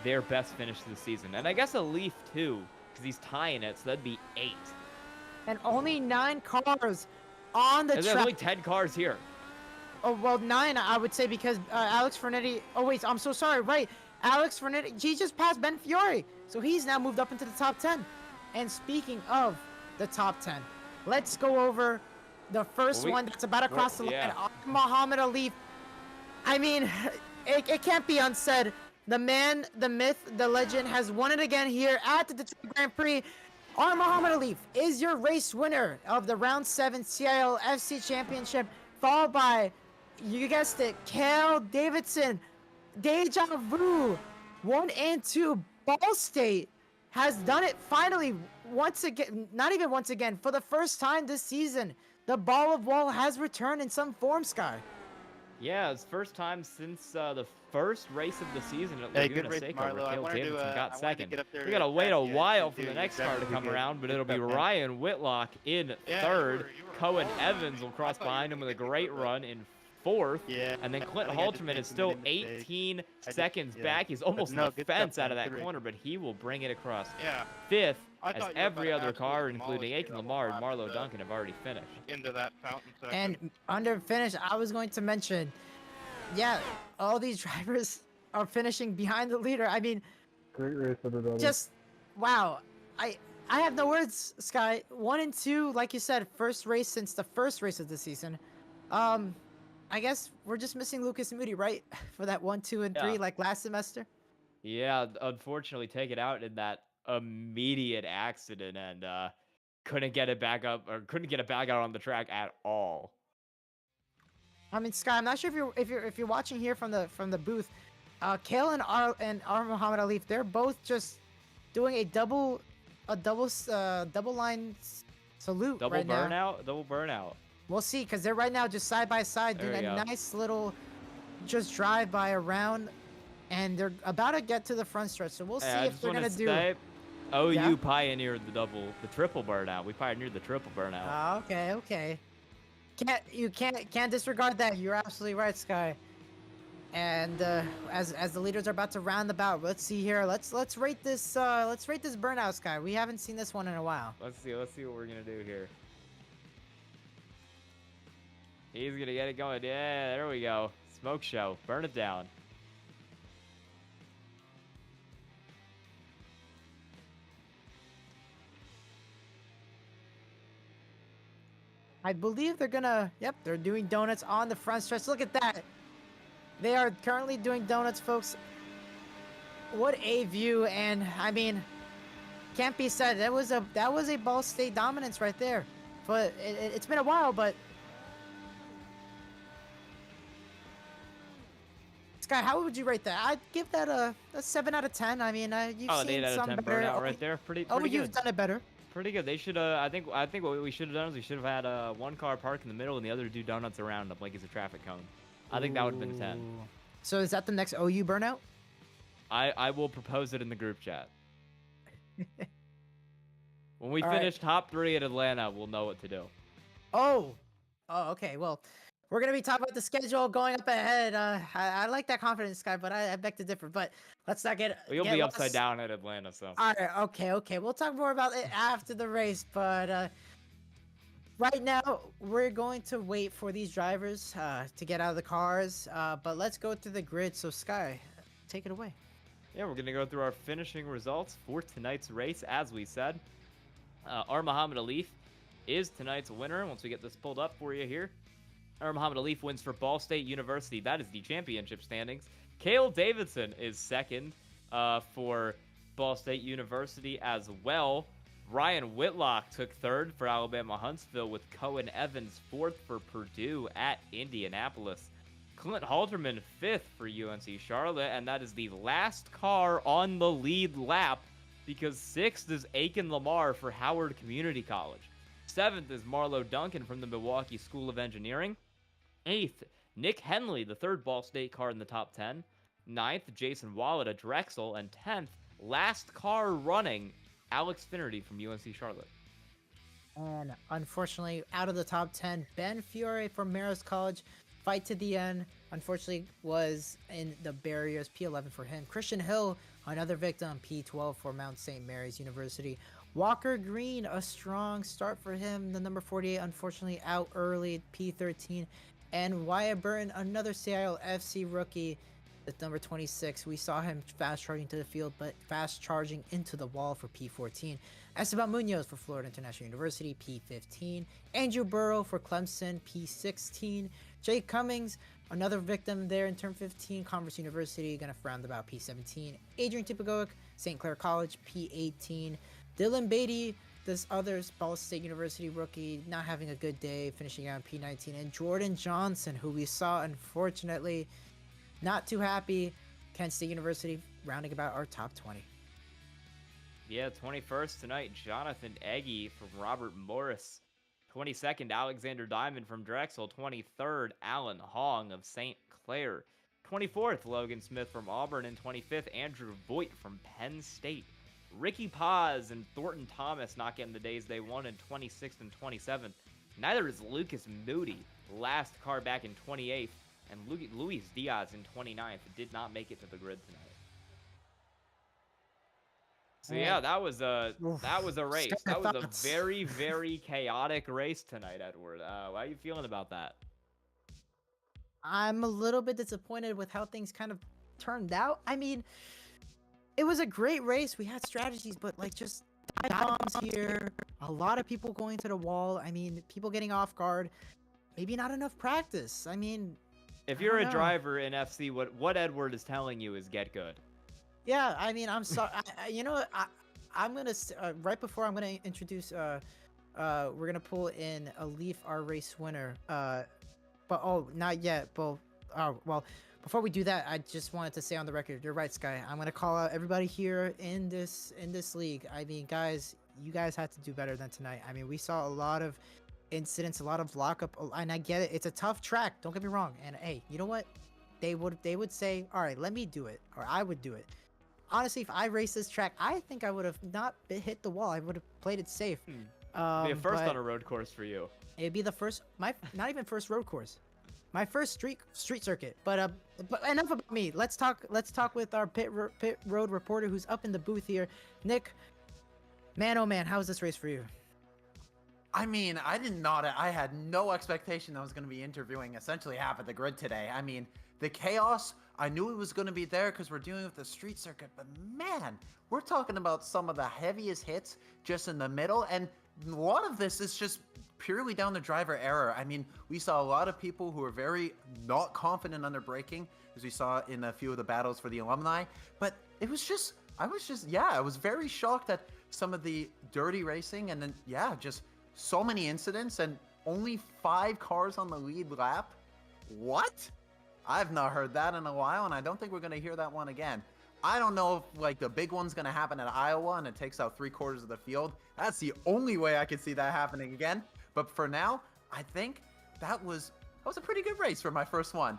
their best finish of the season. And I guess a Leaf too, because he's tying it, so that'd be 8. And only 9 cars on the And track. there's only 10 cars here. Oh, well, 9, I would say, because Alex Fernetti... Oh, wait, I'm so sorry. Right. Alex Fernetti, he just passed Ben Fiore. So he's now moved up into the top 10. And speaking of the top 10, let's go over the first one that's about to cross the line. Yeah. Muhammad Alif. I mean, it can't be unsaid. The man, the myth, the legend has won it again here at the Detroit Grand Prix. Our Muhammad Alif is your race winner of the Round 7 CIL FC Championship, followed by, you guessed it, Cale Davidson. Deja Vu, 1 and 2. Ball State has done it finally once again, not even once again, for the first time this season. The Ball of Wall has returned in some form, Sky. Yeah, it's first time since the first race of the season at Hey, Laguna good race, Seca, Marlo. where I Cale wanted to, Davidson I got wanted to second. get up there We gotta wait a fast, yeah, while and for the do next car to exactly come good. around, but it'll be Good stuff, man. Ryan Whitlock in Yeah, third. you were Cohen all Evans over. will cross I thought you behind were him with a gonna great get the run in fourth. Yeah. And then Clint I think I just Halterman made is too still many mistakes. 18 just- seconds yeah. back. He's But almost no, the good stuff, fence out man. of that Good race. corner, but he will bring it across Yeah. fifth, I as thought you were about every to other car, absolutely including demolish Aiken me Lamar and after Marlo the- Duncan, have already finished. Into that fountain section. And under finish, I was going to mention, yeah, all these drivers are finishing behind the leader. I mean, Great race, everybody. just wow. I have no words, Sky. 1 and 2, like you said, first race since the first race of the season. I guess we're just missing Lucas Moody, right? For that 1, 2, and 3, Yeah. like last semester. Yeah, unfortunately, take it out in that immediate accident and couldn't get it back up or couldn't get it back out on the track at all. I mean, Sky, I'm not sure if you're watching here from the booth. Kale and our Muhammad Alif, they're both just doing a double line salute Double right now. burnout, double burnout. We'll see, because they're right now just side by side doing There we a go. nice little just drive by around, and they're about to get to the front stretch. So we'll see Hey, I if just they're wanna gonna do. say, OU Yeah? pioneered the triple burnout. We pioneered the triple burnout. Ah, okay. Can't disregard that. You're absolutely right, Sky. And as the leaders are about to round the bout, let's see here. Let's rate this burnout, Sky. We haven't seen this one in a while. Let's see what we're gonna do here. He's gonna get it going. Yeah, there we go. Smoke show. Burn it down. I believe they're gonna. Yep, they're doing donuts on the front stretch. Look at that. They are currently doing donuts, folks. What a view! And I mean, can't be said. That was a Ball State dominance right there. But it's been a while. But Sky, how would you rate that? I'd give that a 7 out of 10. I mean, you've Oh, an seen 8 out of some 10 better. burnout right there. Pretty Oh, good. you've done it better. Pretty good. They should. I think what we should have done is we should have had one car park in the middle and the other do donuts around them like it's a traffic cone. I think that would have been 10. Ooh. So is that the next OU burnout? I will propose it in the group chat. When we All right. finish top 3 at Atlanta, we'll know what to do. Oh, okay. Well, we're gonna be talking about the schedule going up ahead. I like that confidence, Sky, but I beg to differ. But let's not get. You'll get be lost. upside down at Atlanta, so. All right. Okay. We'll talk more about it after the race. But right now, we're going to wait for these drivers to get out of the cars. But let's go through the grid. So, Sky, take it away. Yeah, we're going to go through our finishing results for tonight's race, as we said. Our Muhammad Alif is tonight's winner. Once we get this pulled up for you here. Our Muhammad Alif wins for Ball State University. That is the championship standings. Cale Davidson is second for Ball State University as well. Ryan Whitlock took third for Alabama Huntsville, with Cohen Evans fourth for Purdue at Indianapolis. Clint Halterman fifth for UNC Charlotte, and that is the last car on the lead lap, because sixth is Aiken Lamar for Howard Community College. Seventh is Marlo Duncan from the Milwaukee School of Engineering. Eighth, Nick Henley, the third Ball State car in the top 10. Ninth, Jason Wallet at Drexel. And 10th, last car running, Alex Finnerty from UNC Charlotte. And unfortunately, out of the top 10, Ben Fiore from Marist College, fight to the end, unfortunately was in the barriers, P11 for him. Christian Hill, another victim, P12 for Mount St. Mary's University. Walker Green, a strong start for him, the number 48, unfortunately out early, P13. And Wyatt Burton, another CIL FC rookie, at number 26. We saw him fast charging to the field, but fast charging into the wall for P14. Esteban Munoz for Florida International University, P15. Andrew Burrow for Clemson, P16. Jake Cummings, another victim there in turn 15, Commerce University, gonna round about P17. Adrian Tipagoic, St. Clair College, P18. Dylan Beatty, this other Ball State University rookie, not having a good day, finishing out in P19. And Jordan Johnson, who we saw, unfortunately, not too happy, Kent State University, rounding about our top 20. Yeah, 21st tonight, Jonathan Eggy from Robert Morris. 22nd, Alexander Diamond from Drexel. 23rd, Alan Hong of St. Clair. 24th, Logan Smith from Auburn. And 25th, Andrew Voigt from Penn State. Ricky Paz and Thornton Thomas not getting the days they won in 26th and 27th. Neither is Lucas Moody, last car back in 28th. And Luis Diaz in 29th did not make it to the grid tonight. So yeah, that was a race. That was a very, very chaotic race tonight, Edward. How are you feeling about that? I'm a little bit disappointed with how things kind of turned out. I mean, it was a great race. We had strategies, but like just bombs here, a lot of people going to the wall. I mean, people getting off guard. Maybe not enough practice. I mean, if you're a driver in FC, what Edward is telling you is get good. Yeah, I mean, I'm sorry. You know what? I'm gonna right before I'm gonna introduce. We're gonna pull in a Leaf, our race winner. But not yet. But well, before we do that, I just wanted to say on the record, you're right, Sky. I'm gonna call out everybody here in this league. I mean, guys, you guys had to do better than tonight. I mean, we saw a lot of incidents, a lot of lockup, and I get it. It's a tough track. Don't get me wrong. And hey, you know what? They would say, all right, let me do it, or I would do it. Honestly, if I raced this track, I think I would have not hit the wall. I would have played it safe. Be a first on a road course for you. It'd be the first, not even first road course, my first street circuit. But enough about me. Let's talk with our pit road reporter who's up in the booth here, Nick. Man, oh man, how was this race for you? I mean, I had no expectation I was going to be interviewing essentially half of the grid today. I mean, the chaos, I knew it was going to be there because we're dealing with the street circuit, but man, we're talking about some of the heaviest hits just in the middle, and a lot of this is just purely down to driver error. I mean, we saw a lot of people who were very not confident on their braking, as we saw in a few of the battles for the alumni, but I was very shocked at some of the dirty racing, and then, just so many incidents, and only 5 cars on the lead lap. What? I've not heard that in a while, and I don't think we're going to hear that one again. I don't know if like the big one's going to happen at Iowa and it takes out 3/4 of the field. That's the only way I could see that happening again. But for now, I think that was a pretty good race for my first one.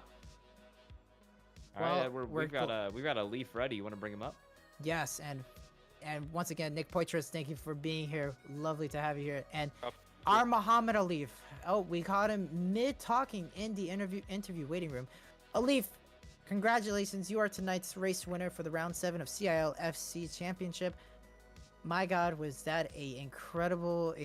All right, we've got a Leaf ready. You want to bring him up? Yes, and once again, Nick Poitras, thank you for being here. Lovely to have you here. And our Muhammad Alif. Oh, we caught him mid-talking in the interview waiting room. Alif, congratulations. You are tonight's race winner for the round 7 of CIL FC Championship. My God, was that a incredible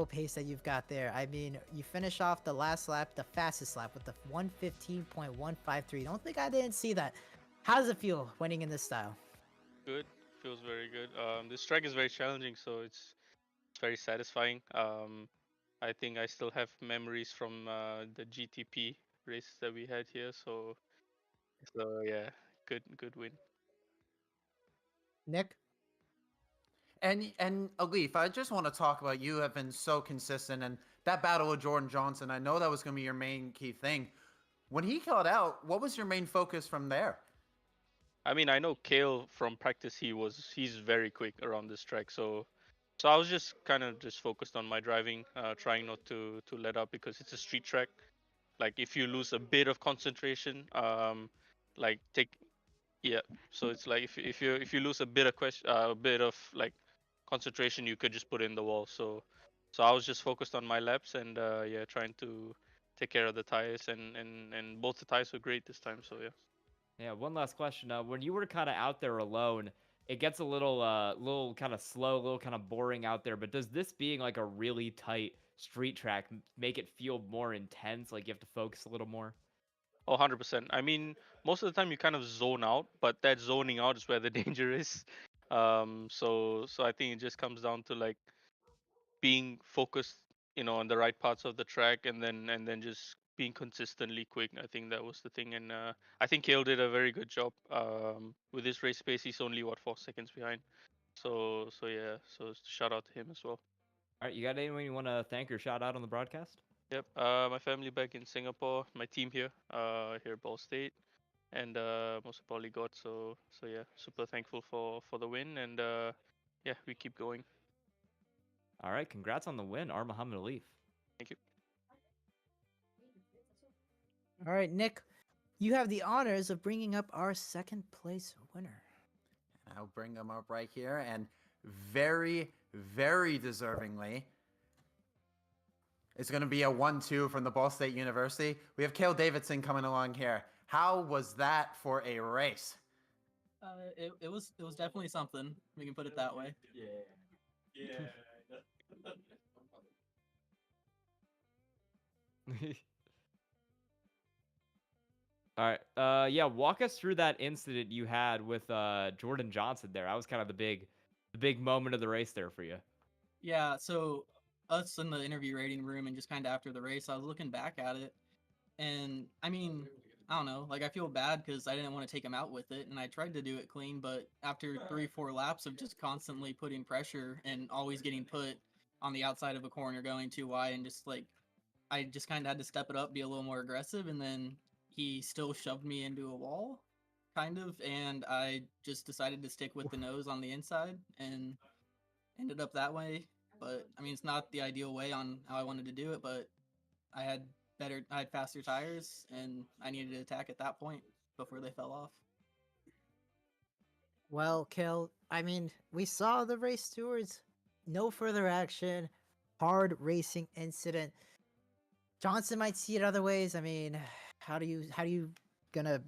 pace that you've got there. I mean, you finish off the last lap, the fastest lap, with the 1:15.153. Don't think I didn't see that. How does it feel winning in this style? Good. Feels very good. This track is very challenging, so it's very satisfying. I think I still have memories from the GTP races that we had here, so yeah, good win. Nick? And Alif, I just want to talk about you have been so consistent, and that battle with Jordan Johnson. I know that was going to be your main key thing. When he called out, what was your main focus from there? I mean, I know Kale from practice. He's very quick around this track, so I was just kind of just focused on my driving, trying not to let up because it's a street track. Like if you lose a bit of concentration, like take yeah. So it's like if you lose a bit of a bit of like concentration, you could just put it in the wall. So I was just focused on my laps and yeah, trying to take care of the tires and both the tires were great this time. So yeah. Yeah, one last question. When you were kind of out there alone, it gets a little kind of slow, a little kind of boring out there. But does this being like a really tight street track make it feel more intense? Like you have to focus a little more? Oh, 100%. I mean, most of the time you kind of zone out, but that zoning out is where the danger is. So I think it just comes down to like being focused, on the right parts of the track, and then just being consistently quick. I think that was the thing, and I think Kale did a very good job. With his race pace, he's only 4 seconds behind. So yeah. So shout out to him as well. All right, you got anyone you want to thank or shout out on the broadcast? Yep. My family back in Singapore, my team here, here at Ball State, and most importantly God. So yeah, super thankful for the win, and yeah, we keep going. All right, congrats on the win, R. Muhammad Alif. Thank you. All right, Nick, you have the honors of bringing up our second place winner. I'll bring him up right here, and very, very deservingly, it's going to be a 1-2 from the Ball State University. We have Cale Davidson coming along here. How was that for a race? It was definitely something. We can put it that way. All right. Yeah, walk us through that incident you had with Jordan Johnson there. That was kind of the big moment of the race there for you. Yeah. So us in the interview rating room and just kind of after the race, I was looking back at it, and I mean, I don't know. Like I feel bad because I didn't want to take him out with it, and I tried to do it clean, but after 3-4 laps of just constantly putting pressure and always getting put on the outside of a corner going too wide, and just like I just kind of had to step it up, be a little more aggressive, and then he still shoved me into a wall, kind of, and I just decided to stick with the nose on the inside and ended up that way. But I mean, it's not the ideal way on how I wanted to do it, but I had faster tires, and I needed to attack at that point before they fell off. Well, Kel, I mean, we saw the race stewards. No further action. Hard racing incident. Johnson might see it other ways. I mean, how do you gonna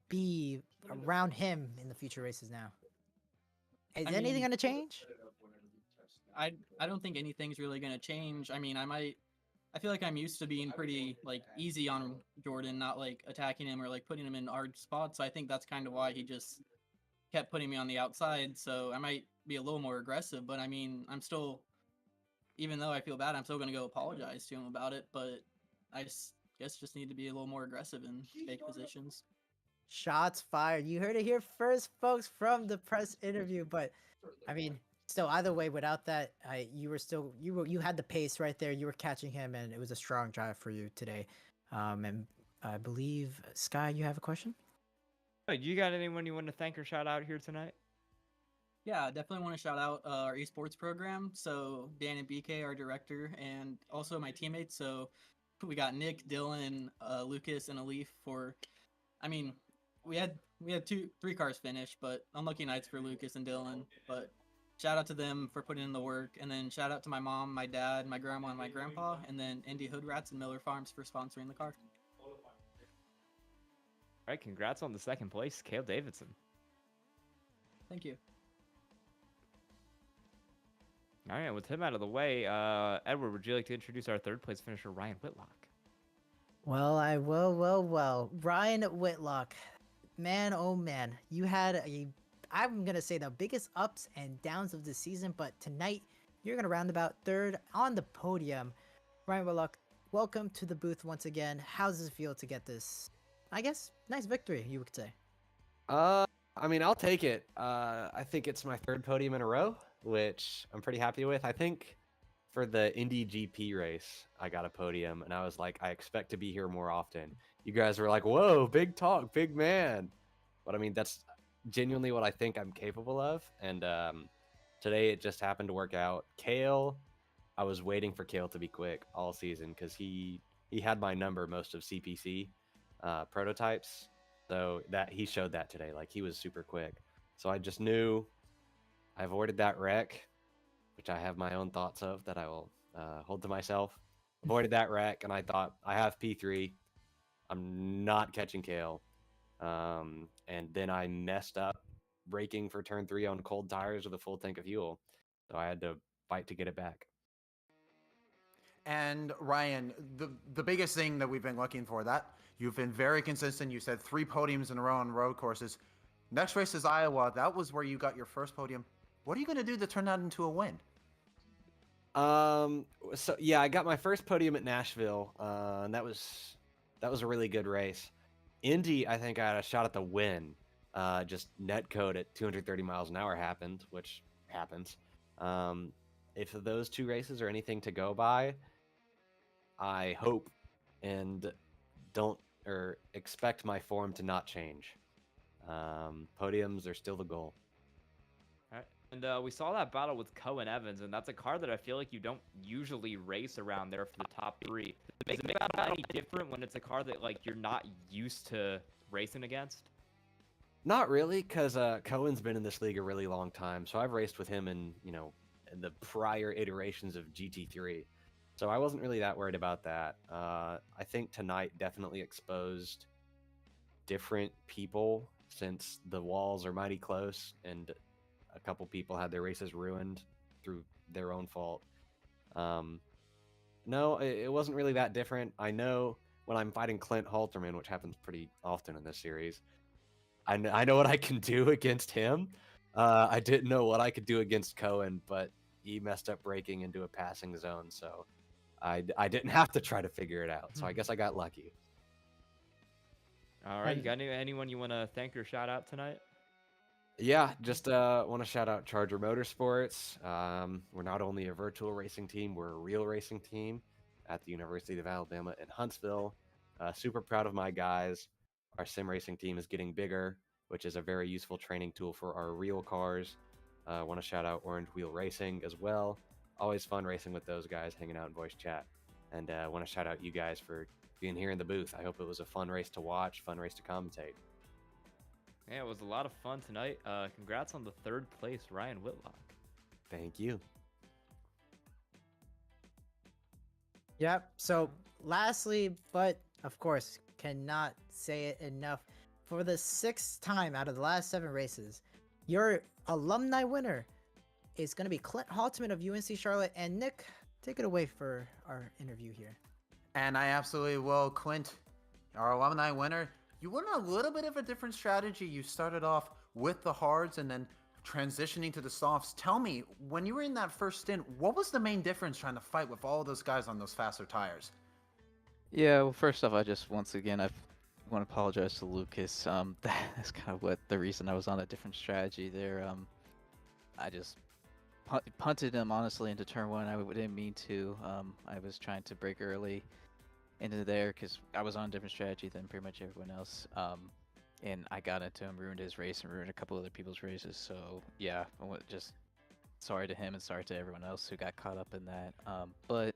be around him in the future races now? Is I anything mean, gonna change? I don't think anything's really gonna change. I mean, I feel like I'm used to being pretty like easy on Jordan, not like attacking him or like putting him in hard spots. So I think that's kind of why he just kept putting me on the outside. So I might be a little more aggressive, but I mean, I'm still, even though I feel bad, I'm still gonna go apologize to him about it. But I just need to be a little more aggressive in fake positions. Shots fired. You heard it here first, folks, from the press interview. But I mean, still, either way, without that, you had the pace right there. You were catching him, and it was a strong drive for you today. And I believe Sky, you have a question. You got anyone you want to thank or shout out here tonight? Yeah, definitely want to shout out our esports program. So Dan and BK, our director, and also my teammates. So we got Nick, Dylan, Lucas, and Alif for. I mean, we had 3 cars finish, but unlucky nights for Lucas and Dylan. But shout out to them for putting in the work, and then shout out to my mom, my dad, my grandma, and my grandpa, and then Indy Hood Rats and Miller Farms for sponsoring the car. All right, congrats on the second place, Cale Davidson. Thank you. All right, with him out of the way, Edward, would you like to introduce our third place finisher, Ryan Whitlock? Well, I will. Well, Ryan Whitlock, man, oh man, you had I'm gonna say the biggest ups and downs of the season, but tonight you're gonna round about third on the podium. Ryan Whitlock, welcome to the booth once again. How does it feel to get this, I guess, nice victory, you could say? I mean, I'll take it. I think it's my third podium in a row. which I'm pretty happy with. I think for the Indy GP race, I got a podium, and I was like, I expect to be here more often. You guys were like, whoa, big talk, big man. But I mean, that's genuinely what I think I'm capable of. And today it just happened to work out. Kale, I was waiting for Kale to be quick all season because he had my number most of CPC prototypes. So that he showed that today. Like, he was super quick. So I just knew I avoided that wreck, which I have my own thoughts of that I will hold to myself. Avoided that wreck, and I thought, I have P3. I'm not catching Kale. And then I messed up braking for turn 3 on cold tires with a full tank of fuel. So I had to fight to get it back. And Ryan, the biggest thing that we've been looking for, that you've been very consistent. You said 3 podiums in a row on road courses. Next race is Iowa. That was where you got your first podium. What are you going to do to turn that into a win? So yeah, I got my first podium at Nashville, and that was a really good race. Indy, I think I had a shot at the win. Just net code at 230 miles an hour happened, which happens. If those 2 races are anything to go by, I hope and don't or expect my form to not change. Podiums are still the goal. All right. And we saw that battle with Cohen Evans, and that's a car that I feel like you don't usually race around there for the top 3. Does it make that any different when it's a car that like you're not used to racing against? Not really, because Cohen's been in this league a really long time, so I've raced with him in the prior iterations of GT3. So I wasn't really that worried about that. I think tonight definitely exposed different people since the walls are mighty close and a couple people had their races ruined through their own fault. No, it wasn't really that different. I know when I'm fighting Clint Halterman, which happens pretty often in this series, I know what I can do against him. I didn't know what I could do against Cohen, but he messed up braking into a passing zone, so I didn't have to try to figure it out. So I guess I got lucky. All right, you got anyone you want to thank or shout out tonight? Yeah, just want to shout out Charger Motorsports. We're not only a virtual racing team, we're a real racing team at the University of Alabama in Huntsville. Super proud of my guys. Our sim racing team is getting bigger, which is a very useful training tool for our real cars. Want to shout out Orange Wheel Racing as well. Always fun racing with those guys, hanging out in voice chat. And want to shout out you guys for being here in the booth. I hope it was a fun race to watch, fun race to commentate. Yeah, it was a lot of fun tonight. Congrats on the 3rd place, Ryan Whitlock. Thank you. Yep. So lastly, but of course, cannot say it enough. For the 6th time out of the last 7 races, your alumni winner is going to be Clint Haltman of UNC Charlotte. And Nick, take it away for our interview here. And I absolutely will. Clint, our alumni winner, you went a little bit of a different strategy. You started off with the hards and then transitioning to the softs. Tell me, when you were in that first stint, what was the main difference trying to fight with all those guys on those faster tires? Yeah, well, first off, I just once again I want to apologize to Lucas. That's kind of the reason I was on a different strategy there. I just punted him honestly into turn 1. I didn't mean to. I was trying to break early into there because I was on a different strategy than pretty much everyone else. And I got into him, ruined his race, and ruined a couple other people's races. So yeah, just sorry to him and sorry to everyone else who got caught up in that. But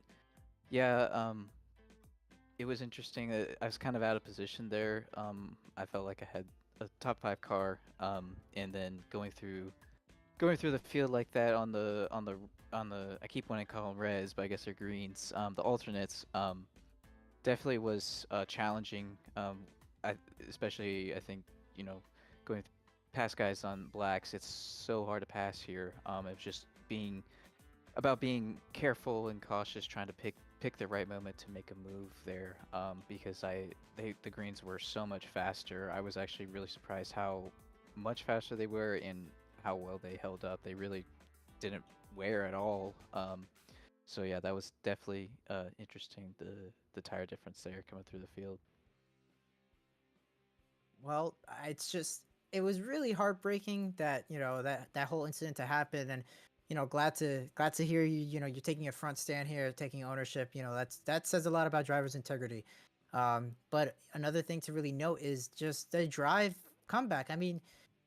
yeah, it was interesting. I was kind of out of position there. I felt like I had a top 5 car, and then going through the field like that on the I keep wanting to call them reds, but I guess they're greens. The alternates definitely was challenging. Especially I think going past guys on blacks, it's so hard to pass here. It's just being careful and cautious, trying to pick the right moment to make a move there. Because the greens were so much faster. I was actually really surprised how much faster they were and how well they held up. They really didn't wear at all. So yeah, that was definitely interesting. The tire difference there coming through the field. Well, it was really heartbreaking that that whole incident to happen. And glad to hear you. You're taking a front stand here, taking ownership. That says a lot about driver's integrity. But another thing to really note is just the drive comeback. I mean,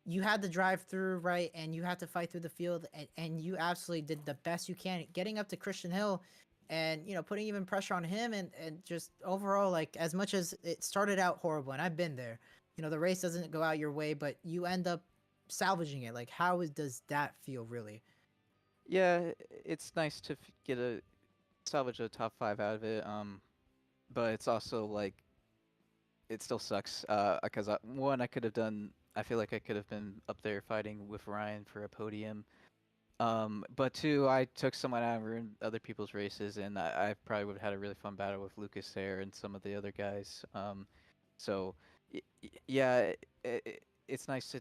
you had the drive through, right, and you had to fight through the field, and you absolutely did the best you can, getting up to Christian Hill, and putting even pressure on him, and just overall, like, as much as it started out horrible, and I've been there. The race doesn't go out your way, but you end up salvaging it. Like, does that feel really? Yeah, it's nice to get a salvage a top 5 out of it. But it's also like it still sucks. Because one, I feel like I could have been up there fighting with Ryan for a podium. But two, I took someone out and ruined other people's races, and I probably would have had a really fun battle with Lucas there and some of the other guys. So yeah, it's nice to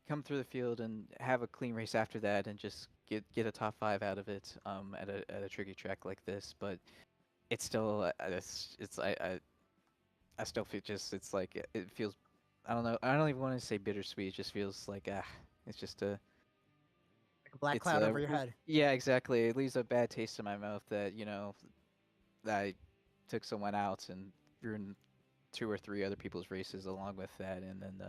come through the field and have a clean race after that, and just get a top 5 out of it. At a tricky track like this, but it's still I still feel it's like it feels. I don't know. I don't even want to say bittersweet. It just feels like it's just a Black it's cloud over your head. Yeah, exactly. It leaves a bad taste in my mouth that that I took someone out and ruined 2 or 3 other people's races along with that, and then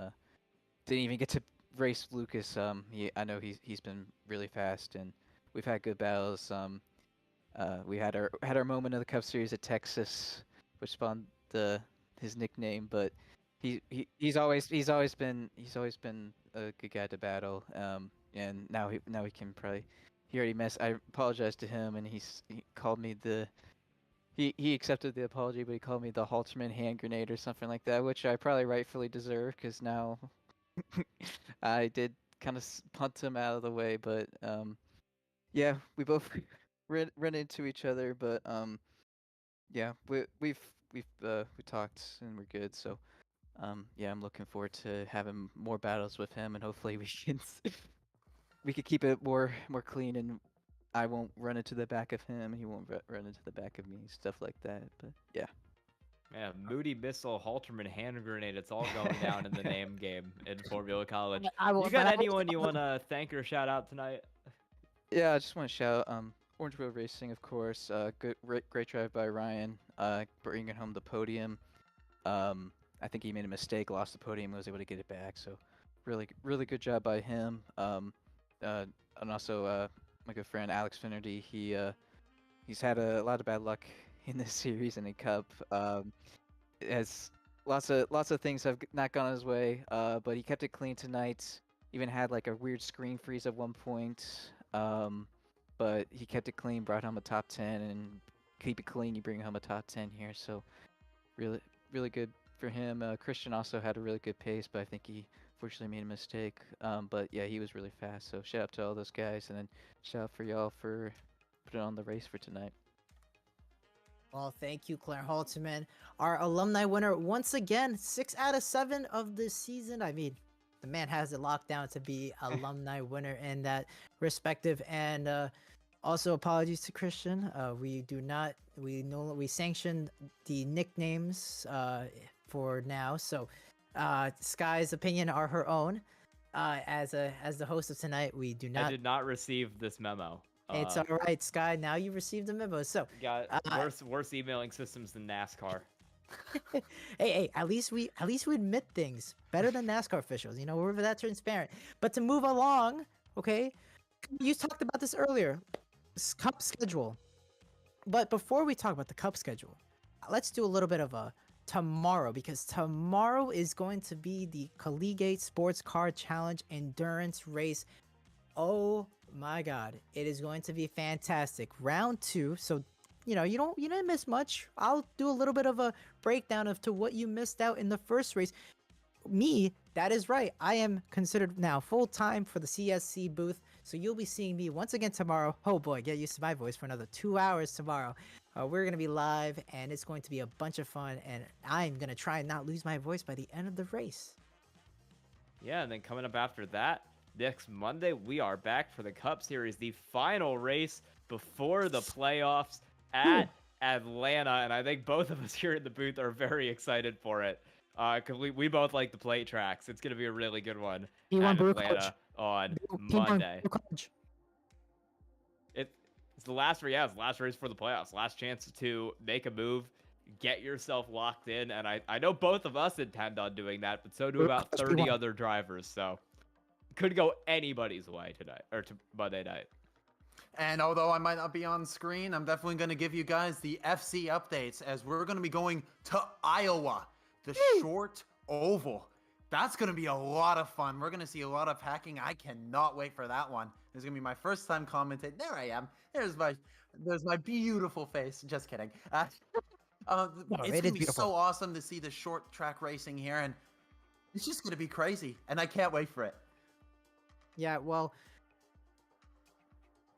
didn't even get to race Lucas. I know he's been really fast, and we've had good battles. We had our moment of the Cup Series at Texas, which spawned his nickname, but he's always been a good guy to battle. And now he can probably I apologized to him, and he called me he accepted the apology, but he called me the Halterman hand grenade or something like that, which I probably rightfully deserve, because now I did kind of punt him out of the way. But yeah, we both run into each other, but yeah, we talked and we're good. So yeah, I'm looking forward to having more battles with him, and hopefully we can we could keep it more clean, and I won't run into the back of him, and he won't run into the back of me, stuff like that. But yeah. Yeah, Moody Missile, Halterman, hand grenade. It's all going down in the name game in Formula College. You got anyone you want to thank or shout out tonight? Yeah, I just want to shout Orange Road Racing, of course. Great drive by Ryan, bringing home the podium. I think he made a mistake, lost the podium, was able to get it back. So really good job by him. And also my good friend Alex Finnerty. He's had a lot of bad luck in this series and in Cup. As lots of things have not gone his way, but he kept it clean tonight. Even had like a weird screen freeze at one point. But he kept it clean, brought home a top 10, and keep it clean, you bring home a top 10 here. So really good for him. Christian also had a really good pace, but I think he fortunately made a mistake. But yeah, he was really fast. So shout out to all those guys, and then shout out for y'all for putting on the race for tonight. Well, thank you, Claire Halterman, our alumni winner once again, 6 out of 7 of the season. I mean, the man has it locked down to be alumni winner in that respective. And also apologies to Christian. We sanctioned the nicknames for now. So Sky's opinion are her own. As the host of tonight, we do not. I did not receive this memo. It's all right, Sky. Now you received a memo. So got worse emailing systems than NASCAR. hey, at least we admit things better than NASCAR officials. We're that transparent. But to move along, okay, you talked about this earlier, Cup schedule. But before we talk about the Cup schedule, let's do a little bit of a tomorrow, because tomorrow is going to be the Collegiate Sports Car Challenge endurance race. Oh my God, it is going to be fantastic. Round 2, so you didn't miss much. I'll do a little bit of a breakdown of to what you missed out in the first race. That is right. I am considered now full-time for the CSC booth, so you'll be seeing me once again tomorrow. Oh boy, get used to my voice for another 2 hours tomorrow. We're going to be live, and it's going to be a bunch of fun, and I'm going to try and not lose my voice by the end of the race. Yeah, and then coming up after that, next Monday, we are back for the Cup Series, the final race before the playoffs at Atlanta, and I think both of us here in the booth are very excited for it. Because we both like the plate tracks. It's going to be a really good one at Atlanta on Monday. It's the last race. Yeah, it's the last race for the playoffs. Last chance to make a move, get yourself locked in. And I know both of us intend on doing that, but so do about 30 other drivers. So could go anybody's way tonight or Monday night. And although I might not be on screen, I'm definitely going to give you guys the FC updates as we're going to be going to Iowa, the short oval. That's going to be a lot of fun. We're going to see a lot of hacking. I cannot wait for that one. This is going to be my first time commentating. There I am. There's my beautiful face. Just kidding. It's going to be so awesome to see the short track racing here, and it's just going to be crazy, and I can't wait for it. Yeah, well,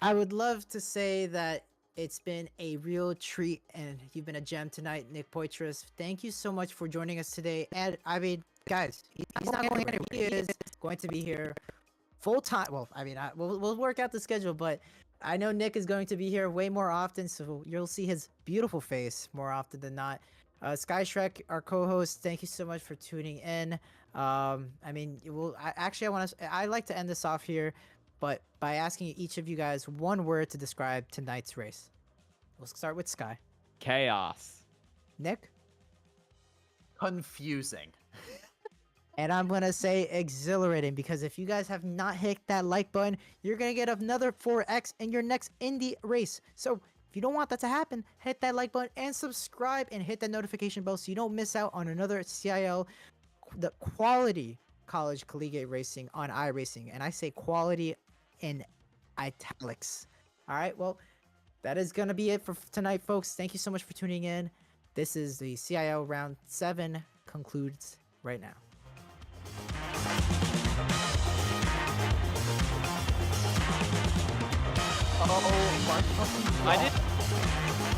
I would love to say that it's been a real treat and you've been a gem tonight, Nick Poitras. Thank you so much for joining us today. And I mean, guys, he's not going anywhere. He is going to be here full time. Well, I mean, we'll work out the schedule, but I know Nick is going to be here way more often, so you'll see his beautiful face more often than not. Sky Shrek, our co-host, thank you so much for tuning in. I mean, I like to end this off here, but by asking each of you guys one word to describe tonight's race. We'll start with Sky. Chaos. Nick? Confusing. And I'm going to say exhilarating, because if you guys have not hit that like button, you're going to get another 4X in your next Indy race. So if you don't want that to happen, hit that like button and subscribe and hit that notification bell so you don't miss out on another CIL, the quality college collegiate racing on iRacing. And I say quality in italics. All right, well, that is going to be it for tonight, folks. Thank you so much for tuning in. This is the CIL Round 7 concludes right now. I did.